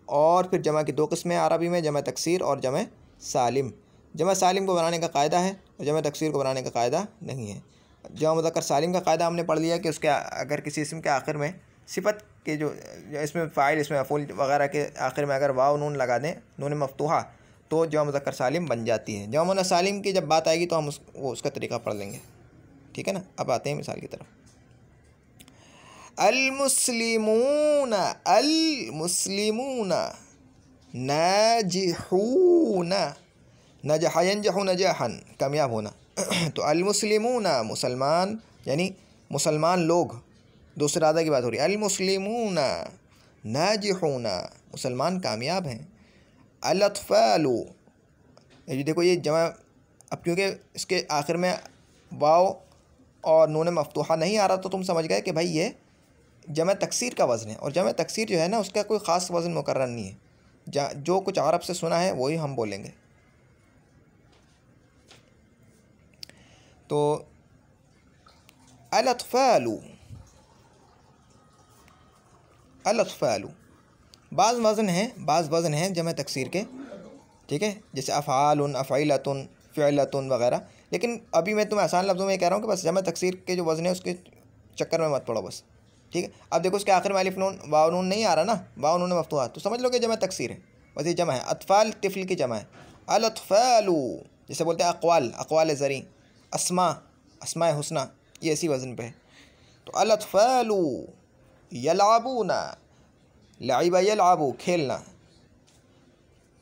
और फिर जमा की दो किस्में अरबी में, जमा तकसीर और जमा सालिम। जमा सालिम को बनाने का कायदा है और जमा तकसीर को बनाने का कायदा नहीं है। जमा मुज़क्कर सालिम का कायदा हमने पढ़ लिया कि उसके अगर किसी इसम के आखिर में सिफत के जो इसमें फ़ाइल, इसमें अफ़ूल वगैरह के आखिर में अगर वाव नून लगा दें, नून मफ्तूहा, तो जमा मुज़क्कर सालिम बन जाती है। जमा मुअन्नस सालिम की जब बात आएगी तो हम उसका तरीका पढ़ लेंगे, ठीक है ना। अब आते हैं मिसाल की तरफ। अल-मुस्लिमूना, अल-मुस्लिमूना, नाजिहूना, नजह यंजहू नजहन, कामयाब होना। तो अल-मुस्लिमूना मुसलमान, यानी मुसलमान लोग, दूसरे ज़्यादा की बात हो रही है। अल-मुस्लिमूना नाजिहूना, मुसलमान कामयाब हैं। अल-अत्फ़ालु, ये देखो ये जमा, अब क्योंकि इसके आखिर में वाव और नून मफ्तूहा नहीं आ रहा तो तुम समझ गए कि भाई ये जमा तकसीर का वज़न है। और जमा तकसीर जो है ना उसका कोई ख़ास वज़न मुकर्रर नहीं है, जो कुछ अरब से सुना है वही हम बोलेंगे। तो अल-अत्फ़ालु, अल-अत्फ़ालु बाज़ वज़न हैं जमा तकसीर के, ठीक है, जैसे अफ़आलुन, अफ़इलतुन, फ़िअलतुन वगैरह। लेकिन अभी मैं तुम्हें आसान लफ्ज़ों में कह रहा हूँ कि बस जमा तकसीर के जो वज़न है उसके चक्कर में मत पड़ो बस, ठीक है। अब देखो उसके आखिर में अलिफ नून वाव नून नहीं आ रहा ना, वाव नून मफ्तूहा, तो समझ लो कि जमा तकसीर है, बस ये जमा है। अत्फ़ाल तिफ़ल की जमा है। अल-अत्फ़ालु जैसे बोलते हैं अक़वाल, अक़वाल ज़री, अस्मा, अस्माए हुस्ना, ये इसी वज़न पे है। तो अल-अत्फ़ालु यलअबूना, लइबा यलअबू खेलना,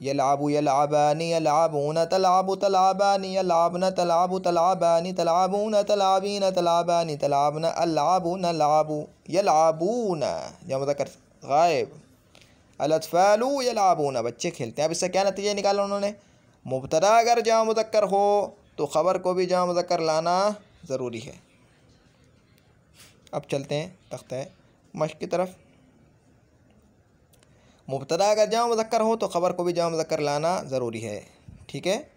यलअबू यलअबानी, यलअबूना तलअबू तलअबानी, यलअबना तलअबू तलअबानी, तलअबूना तलअबीना, तलअबानी तलअबना, अलअबूना लअबू, यलअबूना या मुज़क्कर गायब। अल-अत्फ़ालु यलअबूना बच्चे खेलते हैं। अब इससे क्या नतीजा निकाला उन्होंने, मुब्तदा अगर जमा मुज़क्कर हो तो ख़बर को भी जमा मुज़क्कर लाना ज़रूरी है। अब चलते हैं तख्ता मश्क की तरफ। मुब्तदा अगर जमा मुज़क्कर हो तो ख़बर को भी जमा मुज़क्कर लाना ज़रूरी है। ठीक है,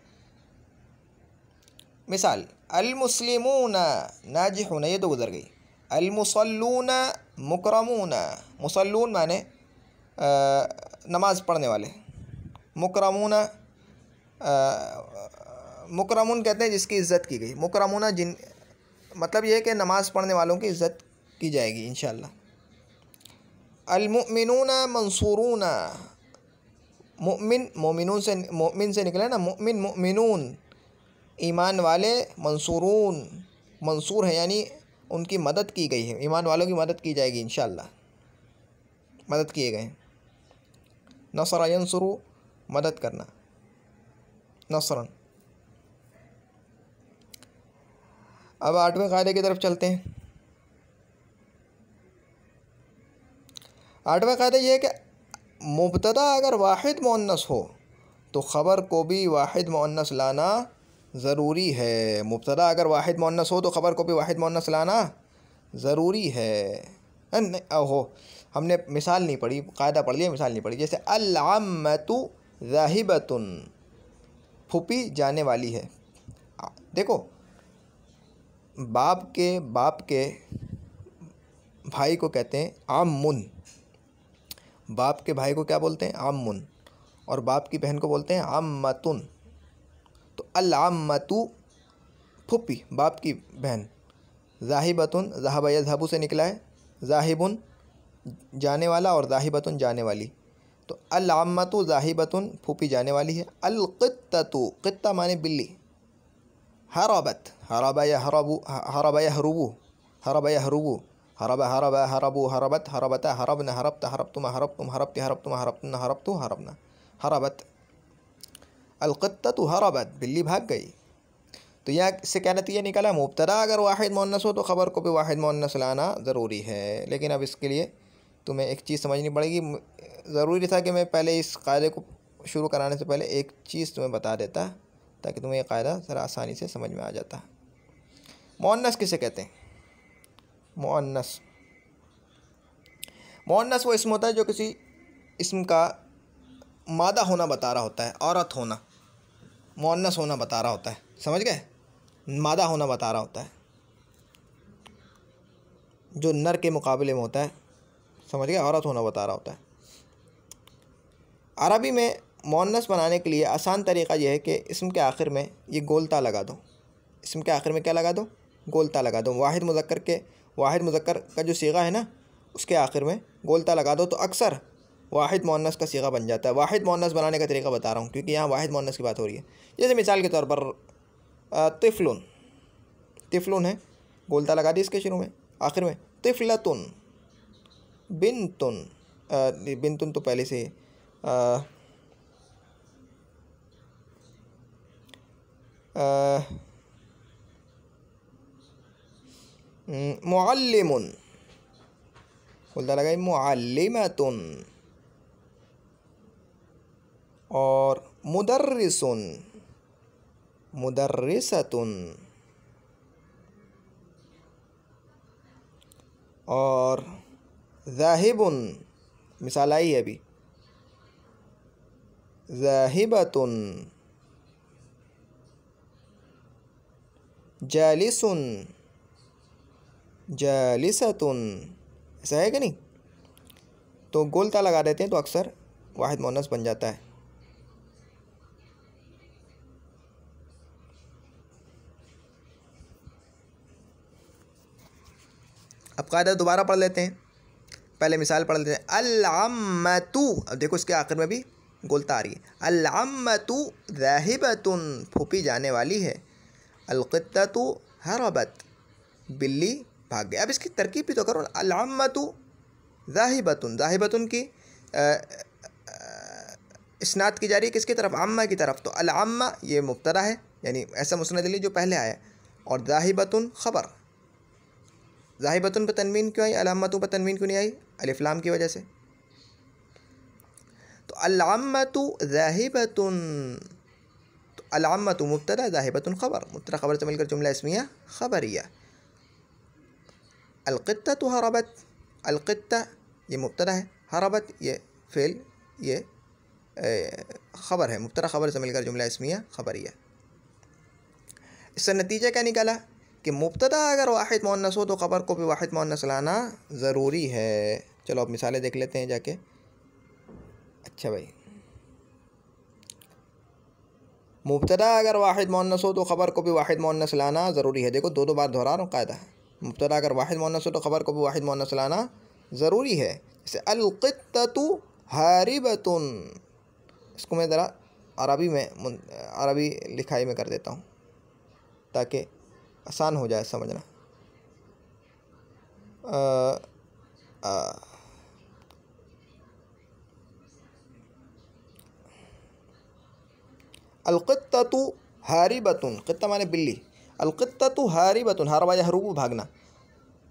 मिसाल अल-मुस्लिमूना नाजिहूना, ये तो गुज़र गई। अल-मुसल्लूना मुकरमूना, मुसल्लून माने नमाज़ पढ़ने वाले, मुकरमूना मुकरमून कहते हैं जिसकी इज़्ज़त की गई, मुकरमूना जिन मतलब ये है कि नमाज़ पढ़ने वालों की इज़्ज़त की जाएगी इंशाअल्लाह। अल-मुमिनूना मंसूरूना, मुमिन मोमिन से निकला ना, मुमिन मुमिनून ईमान वाले, मंसूरून मंसूर है यानी उनकी मदद की गई है, ईमान वालों की मदद की जाएगी इंशाअल्लाह, मदद किए गए। नसरा यंसुरु मदद करना, नसरन। अब 8वें कायदे की तरफ चलते हैं। 8वां कायदा ये है कि मुब्तदा अगर वाहिद मुअन्नस हो तो ख़बर को भी वाहिद मुअन्नस लाना ज़रूरी है। मुब्तदा अगर वाहिद मुअन्नस हो तो ख़बर को भी वाहिद मुअन्नस लाना ज़रूरी है। ओहो, हमने मिसाल नहीं पढ़ी, कायदा पढ़ लिया, मिसाल नहीं पढ़ी। जैसे अल-अम्मतु ज़ाहिबतुन, फूफी जाने वाली है। देखो, बाप के भाई को कहते हैं आमुन, बाप के भाई को क्या बोलते हैं? आमुन। और बाप की बहन को बोलते हैं आम्मतुन। तो अल-अम्मतु फूफी, बाप की बहन, ज़ाहिबतुन ज़हब यज़हबु से निकला है, ज़ाहिबुन जाने वाला और ज़ाहिबतुन जाने वाली। तो अल-अम्मतु ज़ाहिबतुन फूफी जाने वाली है। अल-क़ित्ततु, क़ित्ता माने बिल्ली, हरबत हरब यहरबु, हरब यहरुबु, हरब यहरुबु, हरब हरब हरबु हरबत हरबता हरबना हरबता हरबतुम हरबतुम हरबती हरबतुम हरबतुन हरबतु हरबना हरबत। अल-क़ित्ततु हरबत, बिल्ली भाग गई। तो यहाँ से क्या नतीजा निकला? मुब्तदा अगर वाहिद मुअन्नस हो तो ख़बर को भी वाहिद मुअन्नस लाना ज़रूरी है। लेकिन अब इसके लिए तुम्हें एक चीज़ समझनी पड़ेगी। ज़रूरी था कि मैं पहले इस कायदे को शुरू कराने से पहले एक चीज़ तुम्हें बता देता ताकि तुम्हें यह कायदा ज़रा आसानी से समझ में आ जाता। मुअन्नस किसे कहते हैं? मुअन्नस, मुअन्नस वो इसम होता है जो किसी इसम का मादा होना बता रहा होता है, औरत होना, मुअन्नस होना बता रहा होता है। समझ गए? मादा होना बता रहा होता है जो नर के मुकाबले में होता है। समझ गए? औरत होना बता रहा होता है। अरबी में मुअन्नस बनाने के लिए आसान तरीक़ा यह है कि इसम के आखिर में ये गोलता लगा दो। इसम के आखिर में क्या लगा दो? गोलता लगा दो। वाहिद मुज़क्कर का जो सीगा है ना, उसके आखिर में गोलता लगा दो तो अक्सर वाहिद मुअन्नस का सीगा बन जाता है। वाहिद मुअन्नस बनाने का तरीका बता रहा हूँ क्योंकि यहाँ वाहिद मुअन्नस की बात हो रही है। जैसे मिसाल के तौर पर तिफ़लुन, तिफ़लुन है, गोलता लगा दी इसके शुरू में, आखिर में तिफ़लतुन, बिनतुन, बिनतुन तो पहले से मुअल्लिमुन, गोलता लगाई, मुअल्लिमतुन, और मुदर्रिसुन, मुदर्रिसतुन, और ज़ाहिबुन, मिसाल आई है अभी, ज़ाहिबतुन, जालिसुन, जालिसतुन। ऐसा है कि नहीं? तो गोलता लगा देते हैं तो अक्सर वाहिद मुअन्नस बन जाता है। अब कायदा दोबारा पढ़ लेते हैं, पहले मिसाल पढ़ लेते हैं। अल-अम्मतु, अब देखो इसके आखिर में भी गोलता आ रही है। अल-अम्मतु ज़ाहिबतुन, फूफी जाने वाली है। अल-क़ित्ततु हरबत, बिल्ली भाग गई। अब इसकी तरकीब भी तो करो। अल-अम्मतु ज़ाहिबतुन, ज़ाहिबतुन की इस्नाद की जा रही है किसकी तरफ? अम्मा की तरफ। तो अल-अम्मा ये मुब्तदा है, यानी ऐसा मुस्नद इलैह जो पहले आया, और ज़ाहिबतुन ख़बर। ज़ाहिबतुन पर तनवीन क्यों आई? अल-अम्मतु पर तनवीन क्यों नहीं आई? अलिफ लाम की वजह से। तो अल-अम्मतु ज़ाहिबतुन, अल-अम्मतु मुब्तदा ज़ाहिबतुन ख़बर, मुब्तदा ख़बर से मिलकर जुमला इस्मिया ख़बरिया। अल-क़ित्ततु हरबत, अल-क़ित्ता ये मुब्तदा है, हरबत ये फ़िल ये ख़बर है, मुब्तदा ख़बर से मिलकर जुमला इस्मिया ख़बरिया। इससे नतीजा क्या निकला कि मुब्तदा अगर वाहिद मुअन्नस हो तो ख़बर को भी वाहिद मुअन्नस लाना ज़रूरी है। चलो अब मिसालें देख लेते हैं जाके। अच्छा भाई, मुब्तदा अगर वाहिद मुअन्नस हो तो ख़बर को भी वाहिद मुअन्नस लाना ज़रूरी है। देखो दो बार दोहरा रहा हूँ कायदा, मुब्तदा अगर वाहिद मुअन्नस हो तो ख़बर को भी वाहिद मुअन्नस लाना ज़रूरी है। जैसे अल-क़ित्ततु हारिबतुन, इसको मैं ज़रा अरबी लिखाई में कर देता हूँ ताकि आसान हो जाए समझना। अल-क़ित्ततु हारिबतुन, क़ित्ता माने बिल्ली, अल-क़ित्ततु हारिबतुन, हरबा यहरुबु भागना,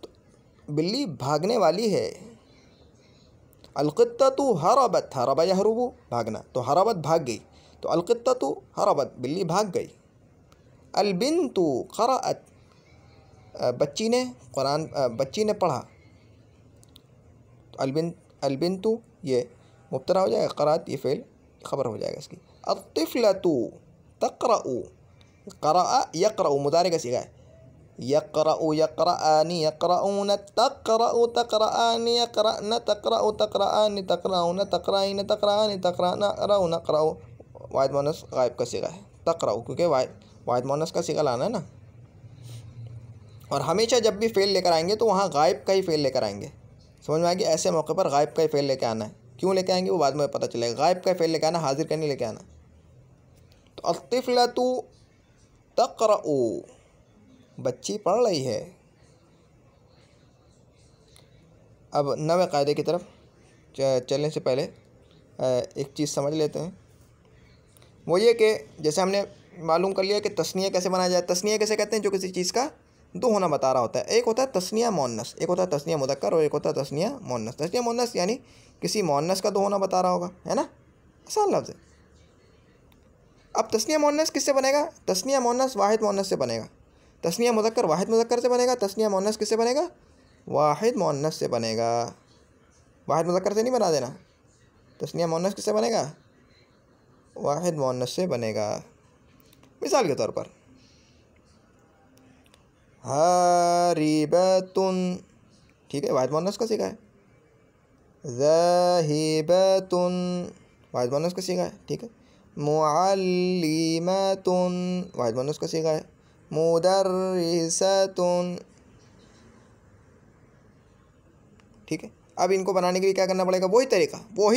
तो बिल्ली भागने वाली है। अल-क़ित्ततु हरबत, हरबा यहरुबु भागना, तो हरबत भाग गई, तो अल-क़ित्ततु हरबत बिल्ली भाग गई। अल-बिन्तु क़रअत, बच्ची ने कुरान, बच्ची ने पढ़ा, तो अल-बिन्तु ये मुब्तदा हो जाएगा, क़रअत ये फ़िल ख़बर हो जाएगा इसकी। अत-तिफ़लतु तक़रअु, क़रअ यक़रअु मुदारे का सीगा है, यक़रअु यक़रआनी यक़रऊन, तक़रअु तक़रआनी यक़रअन, तक़रअु तक़रआनी तक़रऊन, तक़रईन तक़रआनी तक़रअन, अक़रअु नक़रअु, वाहिद मुअन्नस गायब का सीगा है तक़रअु, क्योंकि वाहिद मुअन्नस का सीगा लाना है ना। और हमेशा जब भी फ़ेल लेकर आएंगे तो वहाँ गायब का ही फ़ेल लेकर आएंगे, समझ में आएगी। ऐसे मौके पर गायब का ही फ़ेल लेकर आना है, क्यों लेके आएंगे वो बाद में पता चलेगा। गायब का फ़ेल लेके आना, हाजिर का नहीं लेके आना। तो अत-तिफ़लतु तक़रअु, बच्ची पढ़ रही है। अब नवे कायदे की तरफ चलने से पहले एक चीज़ समझ लेते हैं, वो ये कि जैसे हमने मालूम कर लिया कि तस्निया कैसे बनाया जाए। तस्निया कैसे कहते हैं? जो किसी चीज़ का दो होना बता रहा होता है। एक होता है तस्निया मुअन्नस, एक होता है तस्निया मुज़क्कर, और एक होता है तस्निया मुअन्नस। तस्निया मुअन्नस यानी किसी मुअन्नस का दो होना बता रहा होगा, है ना, आसान लफ्ज़ है। अब तस्निया मुअन्नस किससे बनेगा? तस्निया मुअन्नस वाहिद मुअन्नस से बनेगा। तस्निया मुज़क्कर वाहिद मुज़क्कर से बनेगा। तस्निया मुअन्नस किससे बनेगा? वाहिद मुअन्नस से बनेगा। वाहिद मुज़क्कर से नहीं बना देना। तस्निया मुअन्नस किससे बनेगा? वाहिद मुअन्नस से बनेगा। मिसाल के तौर पर हारिबतुन, ठीक है, वाहिद मुअन्नस का सीखा है। ज़ाहिबतुन, वाहिद मुअन्नस का सीखा है, ठीक है। मुअल्लिमतुन, वाहिद मुअन्नस का सीखा है। मुदर्रिसतुन, ठीक है। अब इनको बनाने के लिए क्या करना पड़ेगा? वही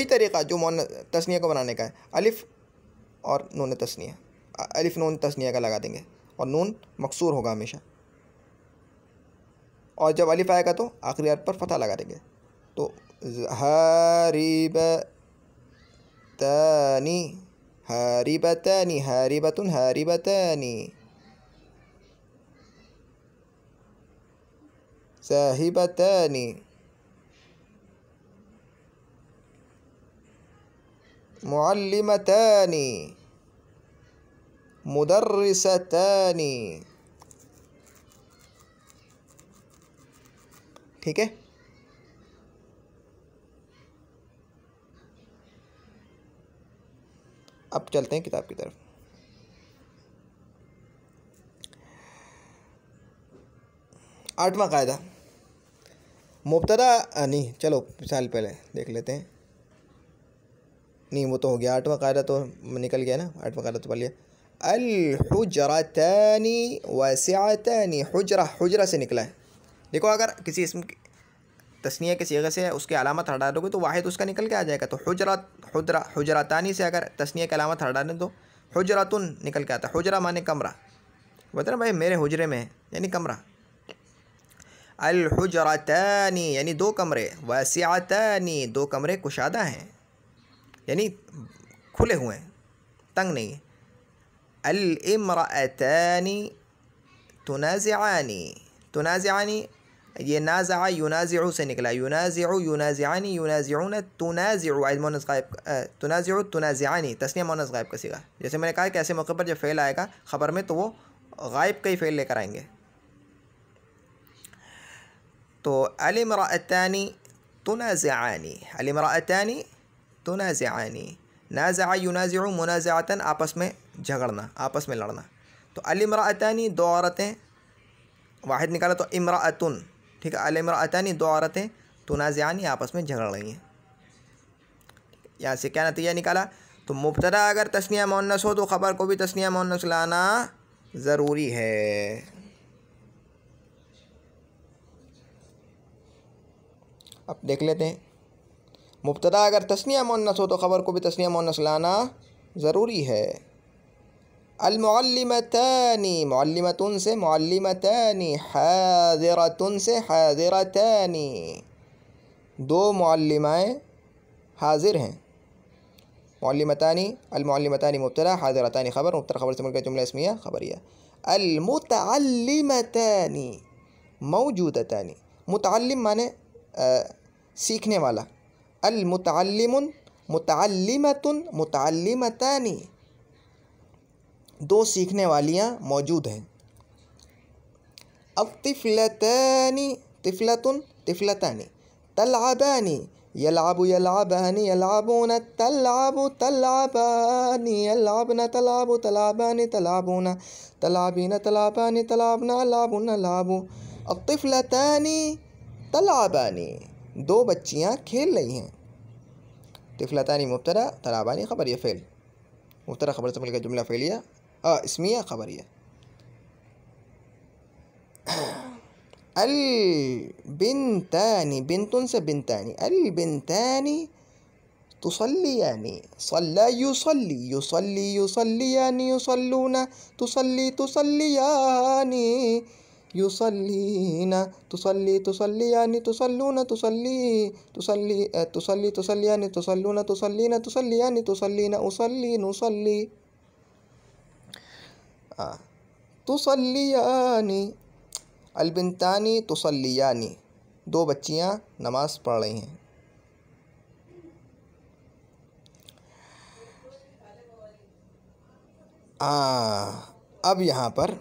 तरीका जो मुअन्नस तस्निया को बनाने का है। अलिफ और नून तस्निया, अलिफ नून तस्निया का लगा देंगे, और नून मकसूर होगा हमेशा, और जब अलिफ आएगा तो आखिरी हर्फ पर फतह लगा देंगे। तो हारिबतानी, हारिबतानी, हारिबतुन, हारिबतानी, साहिबतानी, मुअल्लिमतानी, मुदर्रिसतानी, ठीक है। अब चलते हैं किताब की तरफ। आठवां कायदा, मुब्तदा नहीं, चलो मिसाल पहले देख लेते हैं। नहीं वो तो हो गया, आठवां कायदा तो निकल गया ना, आठवां कायदा तो पढ़ लिया। अल-हुजरतानी वसिअतानी, हुजरा, हुजरा से निकला है। देखो अगर किसी इसम तस्निया के सीगे से उसकी अलामत हटा दोगे तो वाहिद उसका निकल के आ जाएगा। तो हुजरातानी से अगर तस्निया की अलामत हटा दें तो हुजरातुन निकल के आता है। हुजरा माने कमरा, बता ना भाई मेरे हुजरे में है, यानी कमरा। अल-हुजरतानी यानी दो कमरे, वसिअतानी दो कमरे कुशादा हैं, यानी खुले हुए हैं, तंग नहीं है। अल-इम्रअतानी तुनाज़िआनी, तुनाज़िआनी ये नाज़ा युनाज़िउ से निकला, युनाज़िउ युनाज़िआनी युनाज़िऊन तुनाज़िउ आइज़ मुअन्नस गायब, तुनाज़िउ तुनाज़िआनी तस्निया मुअन्नस गायब का सीगा। जैसे मैंने कहा कि ऐसे मौके पर जब फ़ेल आएगा ख़बर में तो वो गायब का ही फ़ेल लेकर आएंगे। तो अल इम्राअतानी तुनाज़िआनी, अल इम्राअतानी तुनाज़िआनी, नाज़ा युनाज़िउ मुनाज़ातन आपस में झगड़ना, आपस में लड़ना। तो अल इम्राअतानी दो औरतें, वाहिद निकाला तो इम्राअतुन, ठीक है। अल इम्राअतानी दो औरतें, तुनाज़िआनी आपस में झगड़ रही हैं। यहाँ से क्या नतीजा निकाला? तो मुब्तदा अगर तस्निया मुअन्नस हो तो ख़बर को भी तस्निया मुअन्नस लाना ज़रूरी है। अब देख लेते हैं, मुब्तदा अगर तस्निया मुअन्नस हो तो ख़बर को भी तस्निया मुअन्नस लाना ज़रूरी है। अल मुअल्लिमतानी, मुअल्लिमतुन से मुअल्लिमतानी, हाज़िरतुन से हाज़िरतानी, दो मुअल्लिमाएँ हाज़िर हैं। मुअल्लिमतानी, अल मुअल्लिमतानी मुब्तदा, हाज़िरतानी ख़बर, मुब्तदा ख़बर से मिलकर जुमला इस्मिया ख़बरिया। अल मुतअल्लिमतानी मौजूदतानी, मुतअल्लिम माने सीखने वाला, अल मुतअल्लिमुन मुतअल्लिमतुन मुतअल्लिमतानी, दो सीखने वालियाँ मौजूद हैं। अब तिफ़लतानी, तिफ़लतुन तिफ़लतानी, तलअबानी, यलअबु यलअबानी यलअबून, तलअबु तलअबानी यलअबन, तलअबु तलअबानी तलअबून, तलअबीन तलअबानी तलअबना लअबुन लअबू। अब तिफ़लतानी तलअबानी, दो बच्चियाँ खेल रही हैं। तिफ़लतानी मुब्तदा, तलअबानी ख़बर, ये फ़ेल, मुब्तदा ख़बर से मिलकर जुमला फ़ेलिया इस्मिया ख़बरिया। अल बिनतानी, बिनतुन से बिनतानी, अल बिनतानी तुसल्लियानी, सल्ला युसल्ली, युसल्ली युसल्लियानी युसल्लूना, तुसल्ली तुसल्लियानी युसल्लीना, तुसल्ली तुसल्लियानी तुसल्लूना, तुसल्ली तुसल्ली तुसल्ली तुसल्लियानी तुसल्लूना, तुसल्लीना तुसल्लियानी तुसल्लीना, उसल्ली नुसल्ली, तुसल्लियानी, अलबिनतानी तुसल्लियानी, दो बच्चियाँ नमाज़ पढ़ रही हैं। अब यहाँ पर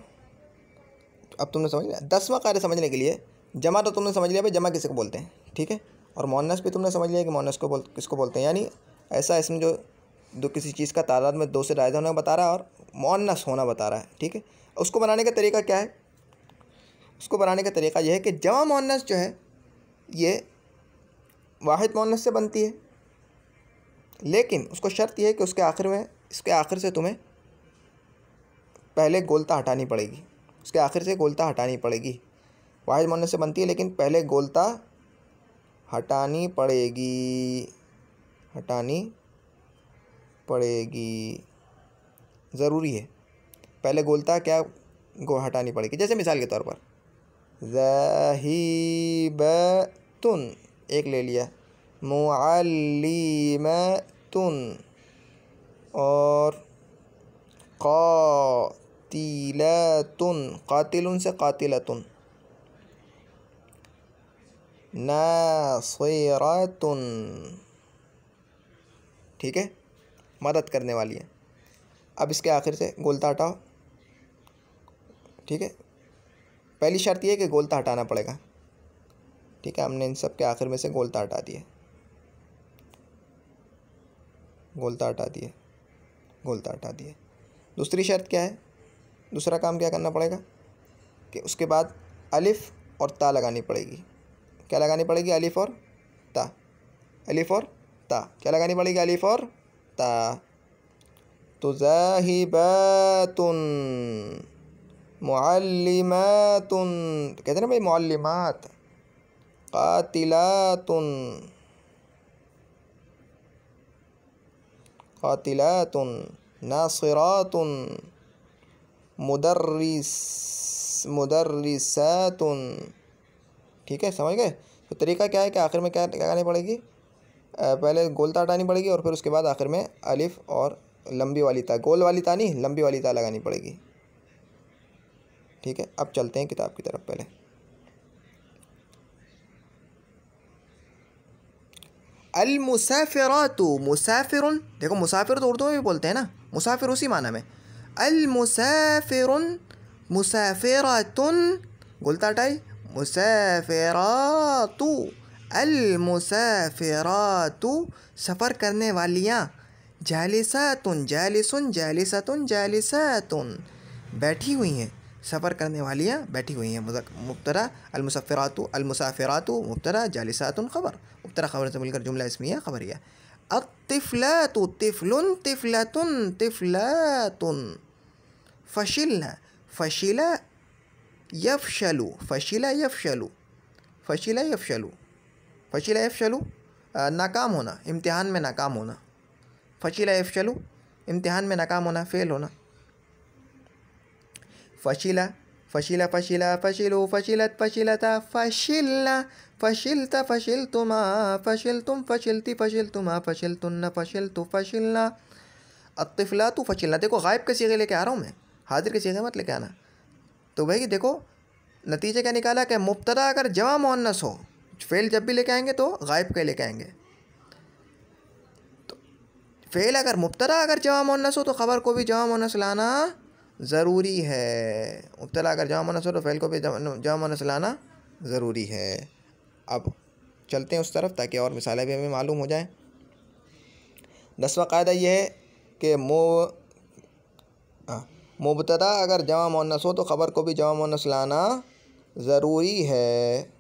अब तुमने समझ लिया 10वां कार्य समझने के लिए। जमा तो तुमने समझ लिया भाई जमा किसे को बोलते हैं, ठीक है। और मुअन्नस भी तुमने समझ लिया कि मुअन्नस को किसको बोलते हैं, यानी ऐसा इसमें जो किसी चीज़ का तादाद में दो से ज़्यादा होना बता रहा है और मुअन्नस होना बता रहा है, ठीक है। उसको बनाने का तरीका क्या है? उसको बनाने का तरीका यह है कि जमा मुअन्नस जो है ये वाहिद मुअन्नस से बनती है, लेकिन उसको शर्त यह है कि उसके आखिर में, इसके आखिर से तुम्हें पहले गोलता हटानी पड़ेगी, उसके आखिर से गोलता हटानी पड़ेगी। वाहिद मुअन्नस से बनती है लेकिन पहले गोलता हटानी पड़ेगी, हटानी पड़ेगी, ज़रूरी है। पहले गोलता क्या हटानी पड़ेगी। जैसे मिसाल के तौर पर ज़ाहिबतुन एक ले लिया, मुअल्लिमतुन और क़ातिलतुन, क़ातिलुन से क़ातिलतुन, नासिरतुन, ठीक है, मदद करने वाली है। अब इसके आखिर से गोलता हटाओ, ठीक है। पहली शर्त यह है कि गोलता हटाना पड़ेगा, ठीक है। हमने इन सब के आखिर में से गोलता हटा दिए, गोलता हटा दिए, गोलता हटा दिए। दूसरी शर्त क्या है? दूसरा काम क्या करना पड़ेगा कि उसके बाद अलिफ़ और ता लगानी पड़ेगी। क्या लगानी पड़ेगी? अलिफ़ और ता, अलिफ़ और ता क्या लगानी पड़ेगी? अलिफ़ और ता। तो ज़ाहिबातुन, मुअल्लिमातुन, कहते हैं ना भाई मुअल्लिमात, क़ातिलातुन, क़ातिलातुन, नासिरातुन, मुदर्रिसातुन, ठीक है, समझ गए। तो तरीका क्या है कि आखिर में क्या लगानी पड़ेगी? पहले गोलता हटानी पड़ेगी और फिर उसके बाद आखिर में अलिफ़ और लंबी वाली ता, गोल वाली ता नहीं, लंबी वाली ता लगानी पड़ेगी, ठीक है। अब चलते हैं किताब की तरफ। पहले अल मुसाफिरातु, मुसाफिरुन, देखो मुसाफिर तो उर्दू में भी बोलते हैं ना, मुसाफिर उसी माना में। अल मुसाफिरुन, मुसाफिरातुन, गुलता टाई, मुसाफिरातु, अल मुसाफिरातु, सफ़र करने वालियाँ। जालिसातुन, जालिसुन, जालिसातुन, जालिसातुन, बैठी हुई हैं, सफ़र करने वालियाँ बैठी हुई हैं। मुब्तदा अल मुसाफिरातु, अल मुसाफिरातु मुब्तदा, जालिसातुन ख़बर, मुब्तदा ख़बर से मिलकर जुमला इस्मिया ख़बरिया। अत्तिफ़लातु, तिफ़लुन, तिफ़लतुन, तिफ़लातुन, फ़शिलना, फ़शिला यफ़शलु, फ़शिला यफ़शलु, फ़शिला यफ़शलु, फ़शिला यफ़शलु, नाकाम होना, इम्तिहान में नाकाम होना। फ़शिला यफ़शलु, इम्तिहान में नाकाम होना, फ़ेल होना। फ़शिला, फ़शिला, फ़शिला, फ़शिलु, फ़शिलत, फ़शिलता, फ़शिलना, फ़शिलता, फ़शिलतुमा, फ़शिलतुम, फ़शिलती, फ़शिलतुमा, फ़शिलतुन्ना, फ़शिलतु, फ़शिलना। अत्तिफ़लातु फ़शिलना, देखो गायब के सीगे लेके आ रहा हूँ मैं, हाजिर के सीगे मत लेके आना। तो भाई देखो नतीजे क्या निकाला कि मुब्तदा अगर जमा मुअन्नस हो, फ़ेल जब भी लेके आएंगे तो गायब के लेके आएंगे। तो फ़ेल अगर मुब्तदा अगर जमा मुअन्नस हो तो ख़बर को भी जमा मुअन्नस लाना ज़रूरी है। मुब्तदा अगर जमा मुअन्नस हो तो फ़ेल को भी जमा मुअन्नस लाना ज़रूरी है। अब चलते हैं उस तरफ ताकि और मिसालें भी हमें मालूम हो जाएं। 10वां कायदा ये है कि मुब्तदा अगर जमा मुअन्नस हो तो ख़बर को भी जमा मुअन्नस लाना ज़रूरी है।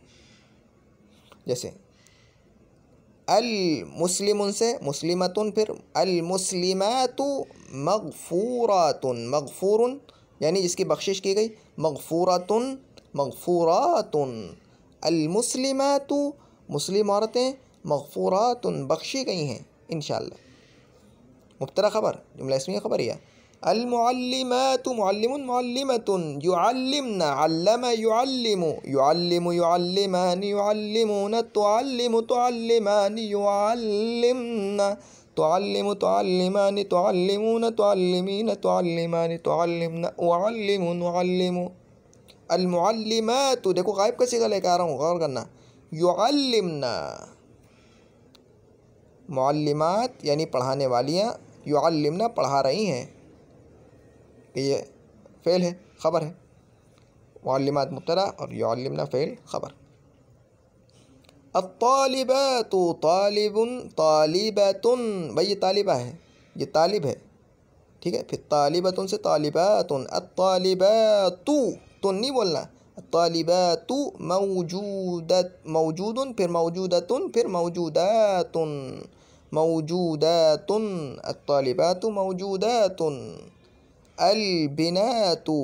जैसे अल मुस्लिमुन से मुस्लिमतुन, फिर अल मुस्लिमातु मग़फ़ूरातुन, मग़फ़ूरुन यानी जिसकी बख्शिश की गई, मग़फ़ूरातुन, मग़फ़ूरातुन। अल मुस्लिमातु, मुस्लिम औरतें, मग़फ़ूरातुन, बख्शी गई हैं इंशाअल्लाह। मुब्तदा ख़बर, जुमला इस्मिया ख़बरिया। अल मुअल्लिमातु, मुअल्लिमुन, मुअल्लिमतुन, युअल्लिमना, अल्लमा युअल्लिमु, युअल्लिमु युअल्लिमानि, युअल्लिमुना, तुअल्लिमु तुअल्लिमानि, युअल्लिमना, तुअल्लिमु तुअल्लिमानि, तुअल्लिमुना, तुअल्लिमीना, तुअल्लिमानि, तुअल्लिमना, उअल्लिमु नुअल्लिमु। अल मुअल्लिमातु, देखो गायब का सीगा लेकर आ रहा हूँ, गौर करना। युअल्लिमना, मुअल्लिमात यानी पढ़ाने वालियाँ, युअल्लिमना पढ़ा रही हैं, ये फ़ेल है, ख़बर है। मुअल्लिमात मुब्तदा और युअल्लिमना फ़ेल ख़बर। अत्तालिबातु, तालिबुन, तालिबतुन, भाई ये तालिबा है, ये तालिब है, ठीक है। फिर तालिबतुन से तालिबातुन। अत्तालिबातु, तो नहीं बोलना, अत्तालिबातु मौजूदत, मौजूदुन, फिर मौजूदतुन, फिर मौजूदातुन, मौजूदातुन, अत्तालिबातु मौजूदातुन। अल बिनातु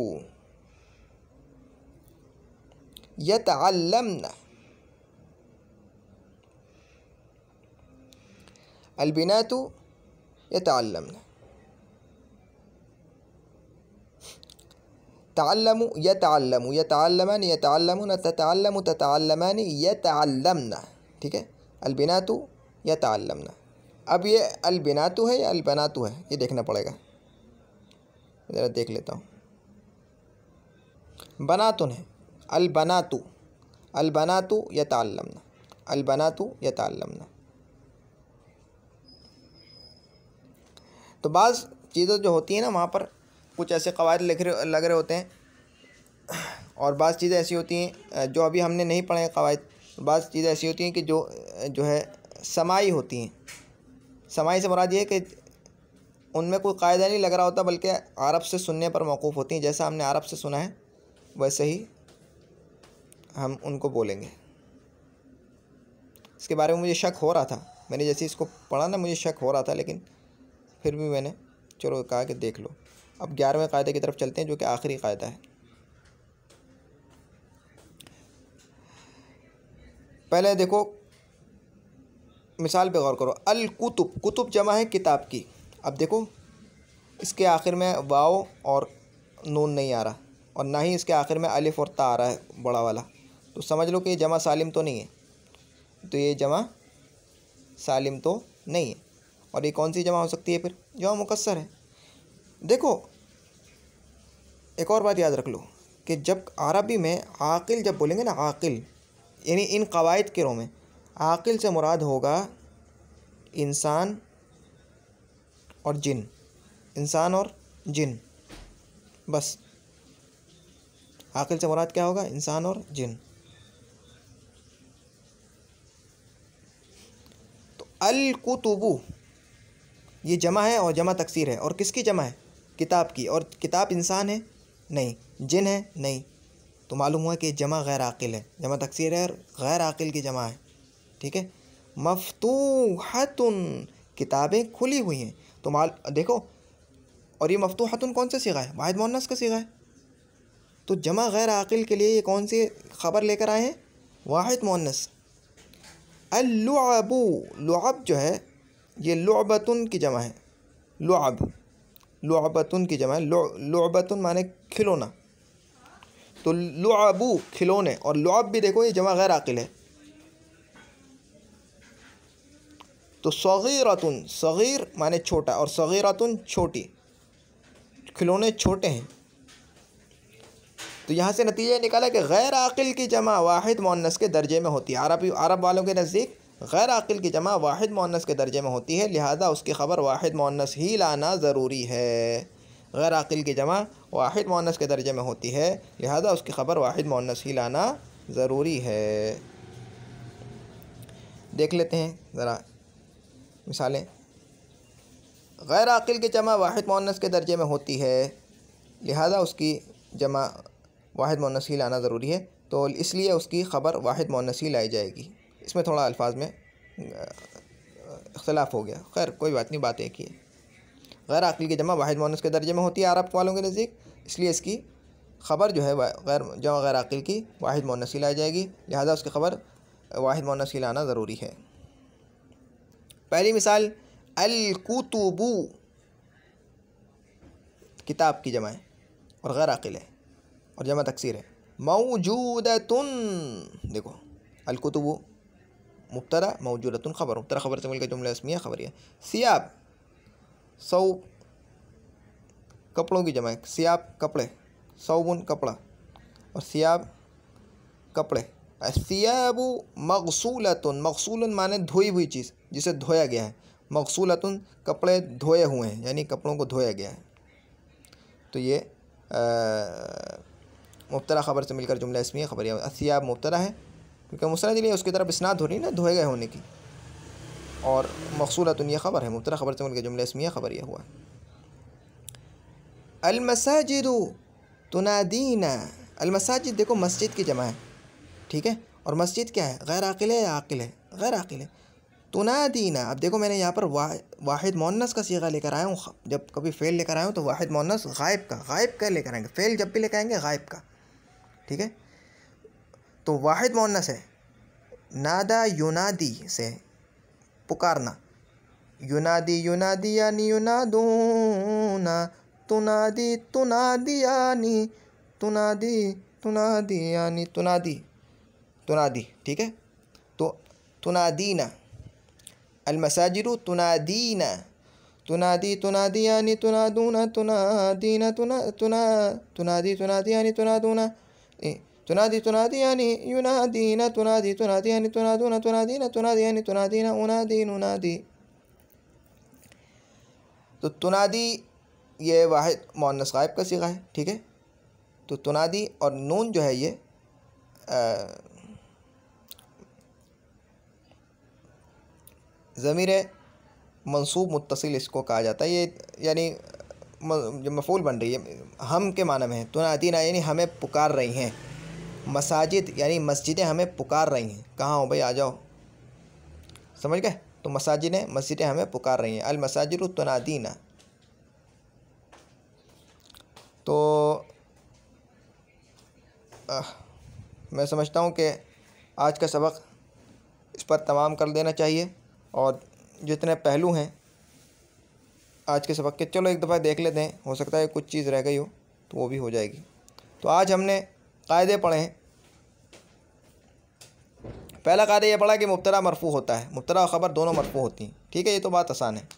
यतअल्लमना, अल बिनातु यतअल्लमना। तअल्लमु, यतअल्लमु, यतअल्लमानि, यतअल्लमुना, ततअल्लमु, ततअल्लमानि, यतअल्लमना, ठीक है। अल बिनातु यतअल्लमना। अब ये अल बिनातु है या अल बनातु है, ये देखना पड़ेगा, ज़रा देख लेता हूँ। बनातुन है, अल बनातु, अल बनातु यतअल्लमना, अल बनातु यतअल्लमना। तो बाज़ चीज़ें जो होती हैं ना, वहाँ पर कुछ ऐसे क़वाइद लग रहे होते हैं, और बाज़ चीज़ें ऐसी होती हैं जो अभी हमने नहीं पढ़े क़वाइद। बाज़ चीज़ें ऐसी होती हैं कि जो है समाई होती हैं। समाई से मुराद ये है कि उनमें कोई कायदा नहीं लग रहा होता, बल्कि अरब से सुनने पर मौक़ूफ़ होती हैं। जैसा हमने अरब से सुना है वैसे ही हम उनको बोलेंगे। इसके बारे में मुझे शक हो रहा था, मैंने जैसे इसको पढ़ा ना, मुझे शक हो रहा था, लेकिन फिर भी मैंने चलो कहा कि देख लो। अब 11वें कायदे की तरफ चलते हैं, जो कि आखिरी कायदा है। पहले देखो मिसाल पे गौर करो। अल कुतुब, कुतुब जमा है किताब की। अब देखो इसके आखिर में वाव और नून नहीं आ रहा, और ना ही इसके आखिर में अलिफ और ता आ रहा है बड़ा वाला, तो समझ लो कि ये जमा सालिम तो नहीं है। तो ये जमा सालिम तो नहीं है। और ये कौन सी जमा हो सकती है फिर? जमा मुकस्सर है। देखो एक और बात याद रख लो कि जब अरबी में आकिल जब बोलेंगे ना, आकिल यानी इन क़वाइद के रो में आकिल से मुराद होगा इंसान और जिन, इंसान और जिन, बस। आकिल से मुराद क्या होगा? इंसान और जिन। तो अल कुतुबु ये जमा है और जमा तकसीर है, और किसकी जमा है? किताब की। और किताब इंसान है? नहीं। जिन है? नहीं। तो मालूम हुआ कि जमा गैर आकिल है, जमा तकसीर है और गैर आकिल की जमा है। ठीक है। मफ्तूहतुन किताबें खुली हुई हैं। तो देखो, और ये मफ्तूहतुन कौन सा सीगा है? वाहिद मुअन्नस का सीगा है। तो जमा गैर आकिल के लिए ये कौन सी खबर लेकर आए हैं? वाहिद मुअन्नस। अल-लुअबु लुअब जो है ये लुअबतुन की जमा है। लुअब लुअबतुन की जमा है। लुअबतुन माने खिलौना। तो लुअबु खिलौने, और लुअब भी देखो ये जमा गैर आकिल है। तो सगीरतुन सगीर माने छोटा, और सगीरतुन छोटी, खिलौने छोटे हैं। तो यहाँ से नतीजा निकाला कि गैर आकिल की जमा वाहिद मुअन्नस के दर्जे में होती है। अरब वालों के नज़दीक गैर आकिल की जमा वाहिद मुअन्नस के दर्जे में होती है, लिहाजा उसकी ख़बर वाहिद मुअन्नस ही लाना ज़रूरी है। गैर आकिल की जमा वाहिद मुअन्नस के दर्जे में होती है, लिहाजा उसकी ख़बर वाहिद मुअन्नस ही लाना ज़रूरी है। देख लेते हैं ज़रा मिसालें। गैर आकिल की जमा वाहिद मुअन्नस के दर्जे में होती है, लिहाजा उसकी जमा वाहिद मुअन्नस ही लाना ज़रूरी है, तो इसलिए उसकी ख़बर वाहिद मुअन्नस ही लाई जाएगी। इसमें थोड़ा अल्फाज में इख्तलाफ हो गया, खैर कोई बात नहीं, बात एक ही है। गैर आकिल की जमा वाहिद मुअन्नस के दर्जे में होती है अरब वालों के नज़दीक, इसलिए इसकी ख़बर जो है जमा गैर आकिल की वाहिद मुअन्नस ही लाई जाएगी, लिहाजा उसकी ख़बर वाहिद मुअन्नस ही लाना ज़रूरी है। पहली मिसाल, अल-कुतुबु किताब की जमा है और गैर आकिल है और जमा तकसीर है। मौजूदतुन देखो, अल-कुतुबु मुब्तदा, मौजूदतुन ख़बर, मुब्तदा ख़बर से मिलकर जुमला इस्मिया ख़बरिया। सियाब सौ कपड़ों की जमा है, सियाब कपड़े, सौबुन कपड़ा, और सियाब कपड़े। सियाबु मग़सूलतुन, मग़सूलन माने धोई हुई चीज़, जिसे धोया गया है। मग़सूलतुन कपड़े धोए हुए हैं, यानी कपड़ों को धोया गया है। तो ये मुब्तदा ख़बर से मिलकर जुमला इस्मिया ख़बरिया। सियाब मुब्तदा है क्योंकि मुस्नद लिए उसकी तरफ इस्नाद हो रही ना धोए गए होने की, और मग़सूलतुन ये ख़बर है, मुब्तदा ख़बर से मिलकर जुमला इस्मिया ख़बरिया हुआ। अल-मसाजिदु तुनादीना, अल-मसाजिद देखो मस्जिद की जमा है, ठीक है, और मस्जिद क्या है? गैर आकिल है या आकिल है? गैर आकिल है। तुनादीना, अब देखो मैंने यहाँ पर वाहिद मुअन्नस का सीगा लेकर आया हूँ। जब कभी फ़ेल लेकर आया हूँ तो वाहिद मुअन्नस गायब का लेकर आएंगे। फ़ेल जब भी लेकर आएंगे गायब का, ठीक है। तो वाहिद मुअन्नस है। नादा युनादी से पुकारना, युनादी युनादी यानी युनादूना, तुनादी तुनादी यानी तुनादी तुनादी यानी तुनादी तुनादी, ठीक है। तो तुनादीना, अल-मसाजिदु तुनादीना, तुनादी तुनादी यानी तुनादूना, तुनादीना तुनादी तुनादी यानी तुनादूना, तुनादी तुनादी यानी युनादीना, तुनादी तुनादी यानी तुनादूना, तुनादीना तुनादी यानी तुनादीना, उनादी नुनादी। तो तुनादी ये वाहिद मुअन्नस गायब का सीगा है, ठीक है। तो तुनादी और नून जो है ये ज़मीर मंसूब मुत्तसिल इसको कहा जाता है। ये यानी जो मफ़ूल बन रही है हम के माना में है। तुनादीना यानी हमें पुकार रही हैं। मसाजिद यानी मस्जिदें हमें पुकार रही हैं। कहाँ हो भाई, आ जाओ, समझ गए। तो मस्जिदें हमें पुकार रही हैं। अल-मसाजिदु तुनादीना। तो मैं समझता हूँ कि आज का सबक इस पर तमाम कर देना चाहिए, और जितने पहलू हैं आज के सबक के, चलो एक दफ़ा देख लेते हैं, हो सकता है कुछ चीज़ रह गई हो तो वो भी हो जाएगी। तो आज हमने कायदे पढ़े हैं। पहला कायदा ये पढ़ा कि मुब्तदा मरफू होता है, मुब्तदा और ख़बर दोनों मरफू होती हैं, ठीक है, ये तो बात आसान है।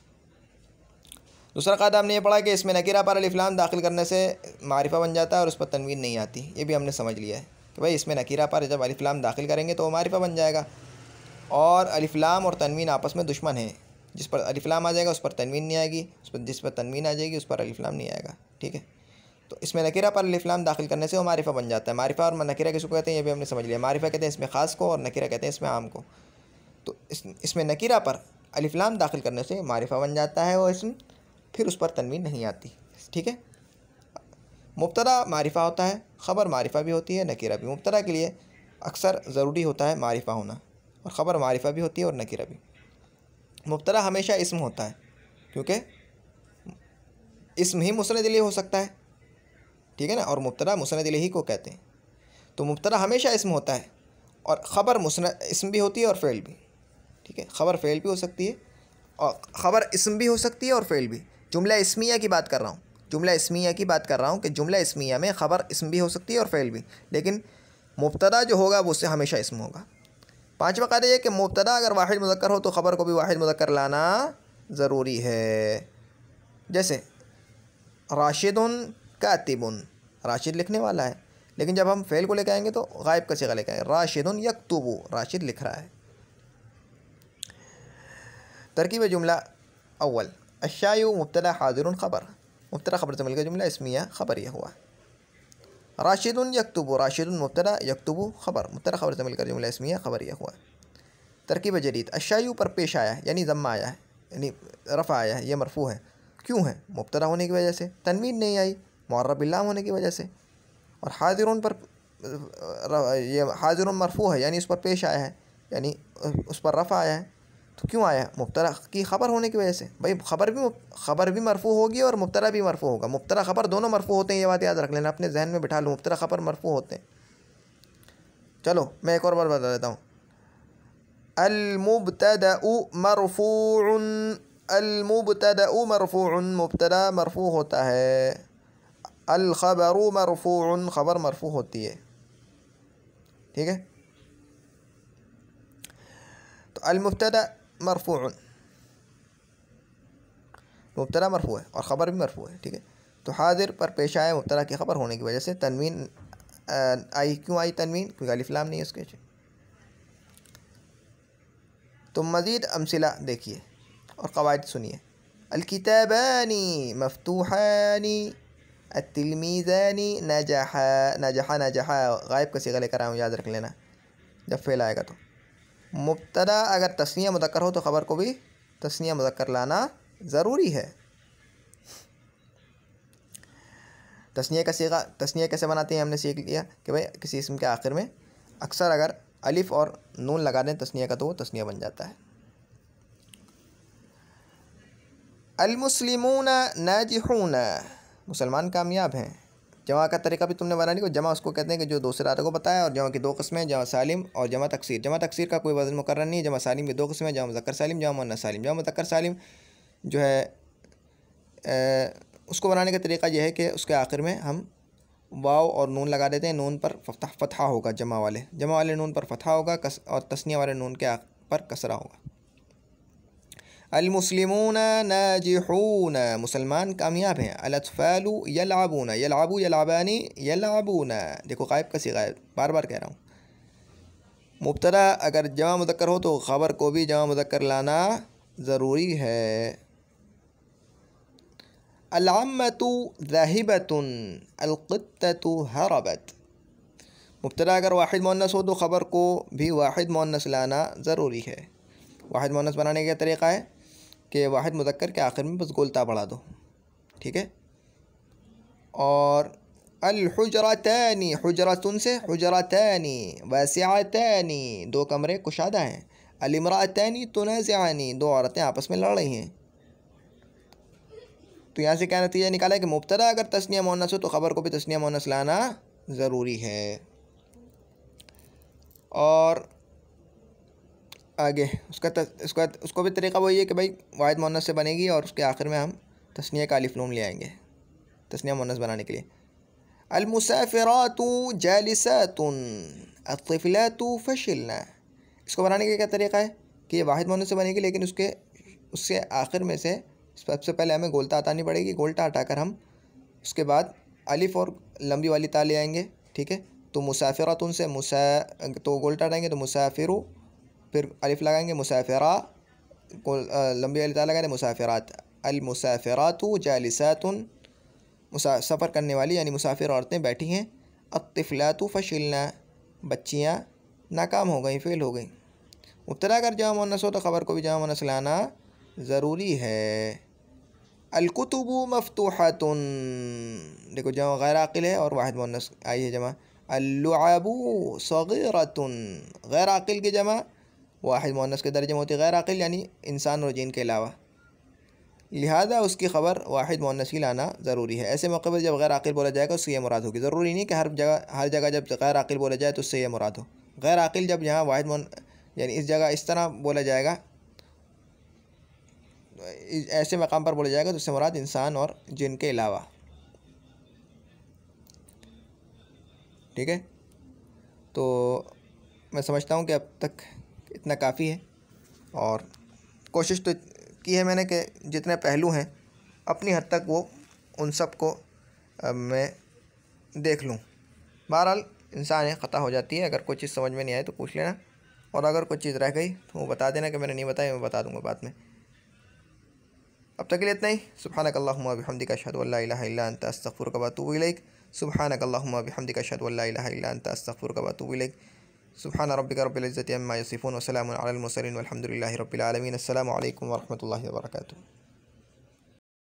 दूसरा कायदा हमने ये पढ़ा कि इसमें नकीरा पर अलिफ लाम दाखिल करने से मारिफा बन जाता है और उस पर तनवीन नहीं आती। ये भी हमने समझ लिया है कि भाई इसमें नकीरा पर जब अलिफ लाम दाखिल करेंगे तो वो मारिफा बन जाएगा, और अलिफ लाम और तनवीन आपस में दुश्मन हैं, जिस पर अलिफ लाम आ जाएगा उस पर तनवीन नहीं आएगी, जिस पर तनवीन आ जाएगी उस पर अलिफ लाम नहीं आएगा। ठीक है, तो इसमें नकीरा पर अलिफ लाम दाखिल करने से वो मारिफा बन जाता है। मारिफा और नकीरा किसको कहते हैं ये भी हमने समझ लिया। मारिफा कहते हैं इसमें ख़ास को और नकीरा कहते हैं इसमें आम को। तो इसमें नकीरा पर अलिफ लाम दाखिल करने से मारिफा बन जाता है वो इसम, फिर उस पर तनवीन नहीं आती। ठीक है, मुब्तदा मारिफा होता है, ख़बर मारिफा भी होती है, नकीरा भी। मुब्तदा के लिए अक्सर ज़रूरी होता है मारिफा होना, और ख़बर मारिफा भी होती है और नकीरा भी। मुब्तदा हमेशा इस्म होता है, क्योंकि इस्म ही मुस्नद इलैहि हो सकता है। ठीक है ना, और मुब्तदा मुस्नद इलैहि को कहते हैं। तो मुब्तदा हमेशा इस्म होता है, और ख़बर मुस्नद इस्म भी होती है और फ़ेल भी। ठीक है, ख़बर फ़ेल भी हो सकती है, और ख़बर इस्म भी हो सकती है और फ़ेल भी। जुमला इस्मिया की बात कर रहा हूँ, जुमला इस्मिया की बात कर रहा हूँ कि जुमला इस्मिया में ख़बर इस्म भी हो सकती है और फ़ेल भी, लेकिन मुब्तदा जो होगा वो उससे हमेशा इस्म होगा। पाँचवा कायदा ये कि मुब्तदा अगर वाहिद मुज़क्कर हो तो ख़बर को भी वाहिद मुज़क्कर लाना ज़रूरी है। जैसे राशिदुन कातिबुन, राशिद लिखने वाला है, लेकिन जब हम फ़ेल को लेकर आएंगे तो गायब का सिगा लेकर आएंगे। राशिदुन यक्तुबु, राशिद लिख रहा है। तरकीब जुमला अव्वल, अश्शायु मुब्तदा हाज़िरुन ख़बर, मुब्तदा ख़बर से मिलकर जुमला इस्मिया ख़बरिया हुआ। राशिदुन यक्तुबु, राशिदुन मुब्तदा यक्तुबु ख़बर, मुब्तदा ख़बर से मिलकर जुमला इस्मिया ख़बरिया हुआ। तरकीब जदीद, अश्शायु पर पेश आया है यानी ज़म्मा आया है यानी रफ़ा आया है, यह मरफ़ू है। क्यों है? मुब्तदा होने की वजह से, तनवीन नहीं आई, मुअर्रब बिल लाम होने की वजह से। और हाज़िरुन पर ये हाज़िरुन मरफ़ू है यानी उस पर पेश आया है, यानी उस पर रफ़ा आया है। तो क्यों आया? मुब्तदा की ख़बर होने की वजह से। भाई ख़बर भी मरफ़ू होगी और मुब्तदा भी मरफ़ू होगा। मुब्तदा ख़बर दोनों मरफ़ू होते हैं, ये बात याद रख लेना, अपने जहन में बिठा लो, मुब्तदा ख़बर मरफ़ू होते हैं। चलो मैं एक और बार बता देता हूँ। अल-मुब्तदअ मरफ़ूउन, अल-मुब्तदअ मरफ़ूउन, मुब्तदा मरफ़ू होता है। अल-ख़बरु मरफ़ूउन, ख़बर मरफ़ू होती है। ठीक है, तो अल-मुब्तदा मरफ़ूउन, मुब्तदा मरफ़ू है और ख़बर भी मरफ़ू है। ठीक है, तो हाज़िर पर पेश आया मुब्तदा की ख़बर होने की वजह से तनवीन आई। क्यों आई तनवीन? क्योंकि अलिफ लाम नहीं है उसके। तो मज़ीद अमसिला देखिए और क़वाइद सुनिए। अल-किताबानी मफ़तूहानी, अत-तिलमीज़ानी नजहा, नजहा नजहा गायब का सिगा लेकर आऊँ, याद रख लेना जब फ़ेल आएगा। तो मुब्तदा अगर तस्निया मुज़क्कर हो तो ख़बर को भी तस्निया मुज़क्कर लाना ज़रूरी है। तस्निया का सिगा, तस्निया कैसे बनाते हैं हमने सीख लिया कि भाई किसी इसम के आखिर में अक्सर अगर अलिफ और नून लगा दें तस्निया का तो वो तस्निया बन जाता है। अल-मुस्लिमून नाजिहून, मुसलमान कामयाब हैं। जमा का तरीका भी तुमने बनाने को, जमा उसको कहते हैं कि जो दूसरे रातों को बताया, और जमा की दो किस्में, जमा सालिम और जमा तकसीर। जमा तकसीर का कोई वज़न मुकर्रर नहीं है। जमा सालिम की दो किस्में, जमा मुज़क्कर सालिम, जमा मुअन्नस सालिम। जमा मुज़क्कर सालिम जो है उसको बनाने का तरीका यह है कि उसके आखिर में हम वाव और नून लगा देते हैं। नून पर फतहा होगा, जमा वाले नून पर फतहा होगा, और तस्निया वाले नून के पर कसरा होगा। अल-मुस्लिमून नाजिहून, मुसलमान कामयाब हैं। अल-अत्फ़ालु यलअबून, यलअबू यलअबानी यलअबून, देखो गायब का सिगा है, बार बार कह रहा हूँ। मुब्तदा अगर जमा मुज़क्कर हो तो ख़बर को भी जमा मुज़क्कर लाना ज़रूरी है। अल-अम्मतु ज़ाहिबतुन, अल-क़ित्ततु हरबत, मुब्तदा अगर वाहिद मुअन्नस हो तो ख़बर को भी वाहिद मुअन्नस लाना ज़रूरी है। वाहिद मुअन्नस बनाने का तरीक़ा है कि वाहिद मुज़क्कर के आखिर में बस गोलता बढ़ा दो। ठीक है, और अल-हुजरतानी, हुजरतुन से हुजरतानी, वासिअतानी, दो कमरे कुशादा हैं। अल-इम्राअतानी तुनाज़िआनी, दो औरतें आपस में लड़ रही हैं। तो यहाँ से क्या नतीजा निकाला है कि मुब्तदा अगर तस्निया मुअन्नस हो तो ख़बर को भी तस्निया मुअन्नस लाना ज़रूरी है। और आगे उसको भी तरीक़ा वही है कि भाई वाहिद मुअन्नस से बनेगी और उसके आखिर में हम तस्निया का अलिफ नून ले आएंगे तस्निया मुअन्नस बनाने के लिए। अल-मुसाफ़िरातु जालिसातुन, अत-तिफ़लातु फ़शिलना, इसको बनाने का क्या तरीक़ा है कि ये वाहिद मुअन्नस से बनेगी, लेकिन उसके आखिर में से सबसे पहले हमें गोलता हटानी पड़ेगी। गोलता हटाकर हम उसके बाद अलिफ और लंबी वाली ता ले आएंगे। ठीक है, तो मुसाफ़िरातुन से तो गोलता हटाएंगे तो मुसाफ़िरु, फिर अलिफ लगाएंगे मुसाफ़िरा, को लंबी वाली ता लगा दें, मुसाफिरात, अल मुसाफिरातु जालिसातुन, सफ़र करने वाली यानी मुसाफिर औरतें बैठी हैं। अत्तिफ़लातु फ़शिलना, बच्चियाँ नाकाम हो गई, फ़ेल हो गई। मुब्तदा अगर जमा मुअन्नस हो तो ख़बर को भी जमा मुअन्नस लाना ज़रूरी है। अलकुतुबु मफ़तूहतुन, देखो जमा गैर आक़िल है और वाहिद मुअन्नस आई है जमा। अल्लुअबु सग़ीरतुन, गैर आक़िल की जमा वाहिद मुअन्नस के दर्जे में होती है, गैर आक़िल यानी इंसान और जिन के अलावा, लिहाजा उसकी ख़बर वाहिद मुअन्नस ही लाना ज़रूरी है। ऐसे मौके पर जब गैर आक़िल बोला जाएगा उससे यह मुराद होगी। ज़रूरी नहीं कि हर जगह जब गैर आक़िल बोला जाए तो उससे यह मुराद हो। गैर आक़िल जब यहाँ वाहिद यानी इस जगह इस तरह बोला जाएगा, ऐसे मकाम पर बोला जाएगा तो उससे मुराद इंसान और जिन के अलावा। ठीक है, तो मैं समझता हूँ कि अब तक इतना काफ़ी है और कोशिश तो की है मैंने कि जितने पहलू हैं अपनी हद तक वो उन सब को मैं देख लूँ। बहरहाल इंसान है, ख़ता हो जाती है, अगर कोई चीज़ समझ में नहीं आए तो पूछ लेना, और अगर कोई चीज़ रह गई तो वो बता देना कि मैंने नहीं बताई, मैं बता दूँगा बाद में। अब तक के लिए इतना ही। सुब्हानकल्लाहुम्मा व बिहम्दिका अशहदु अल्ला इलाहा इल्ला अंता अस्तगफिरुका व अतूबु इलैक। सुब्हानकल्लाहुम्मा व बिहम्दिका अशहदु अल्ला इलाहा इल्ला अंता अस्तगफिरुका व अतूबु इलैक। सुब्हान रब्बिका रब्बिल इज़्ज़ति अम्मा यसिफून व सलामुन अलल मुरसलीन वल्हम्दुलिल्लाहि रब्बिल आलमीन। अस्सलामु अलैकुम व रहमतुल्लाहि व बरकातुहू।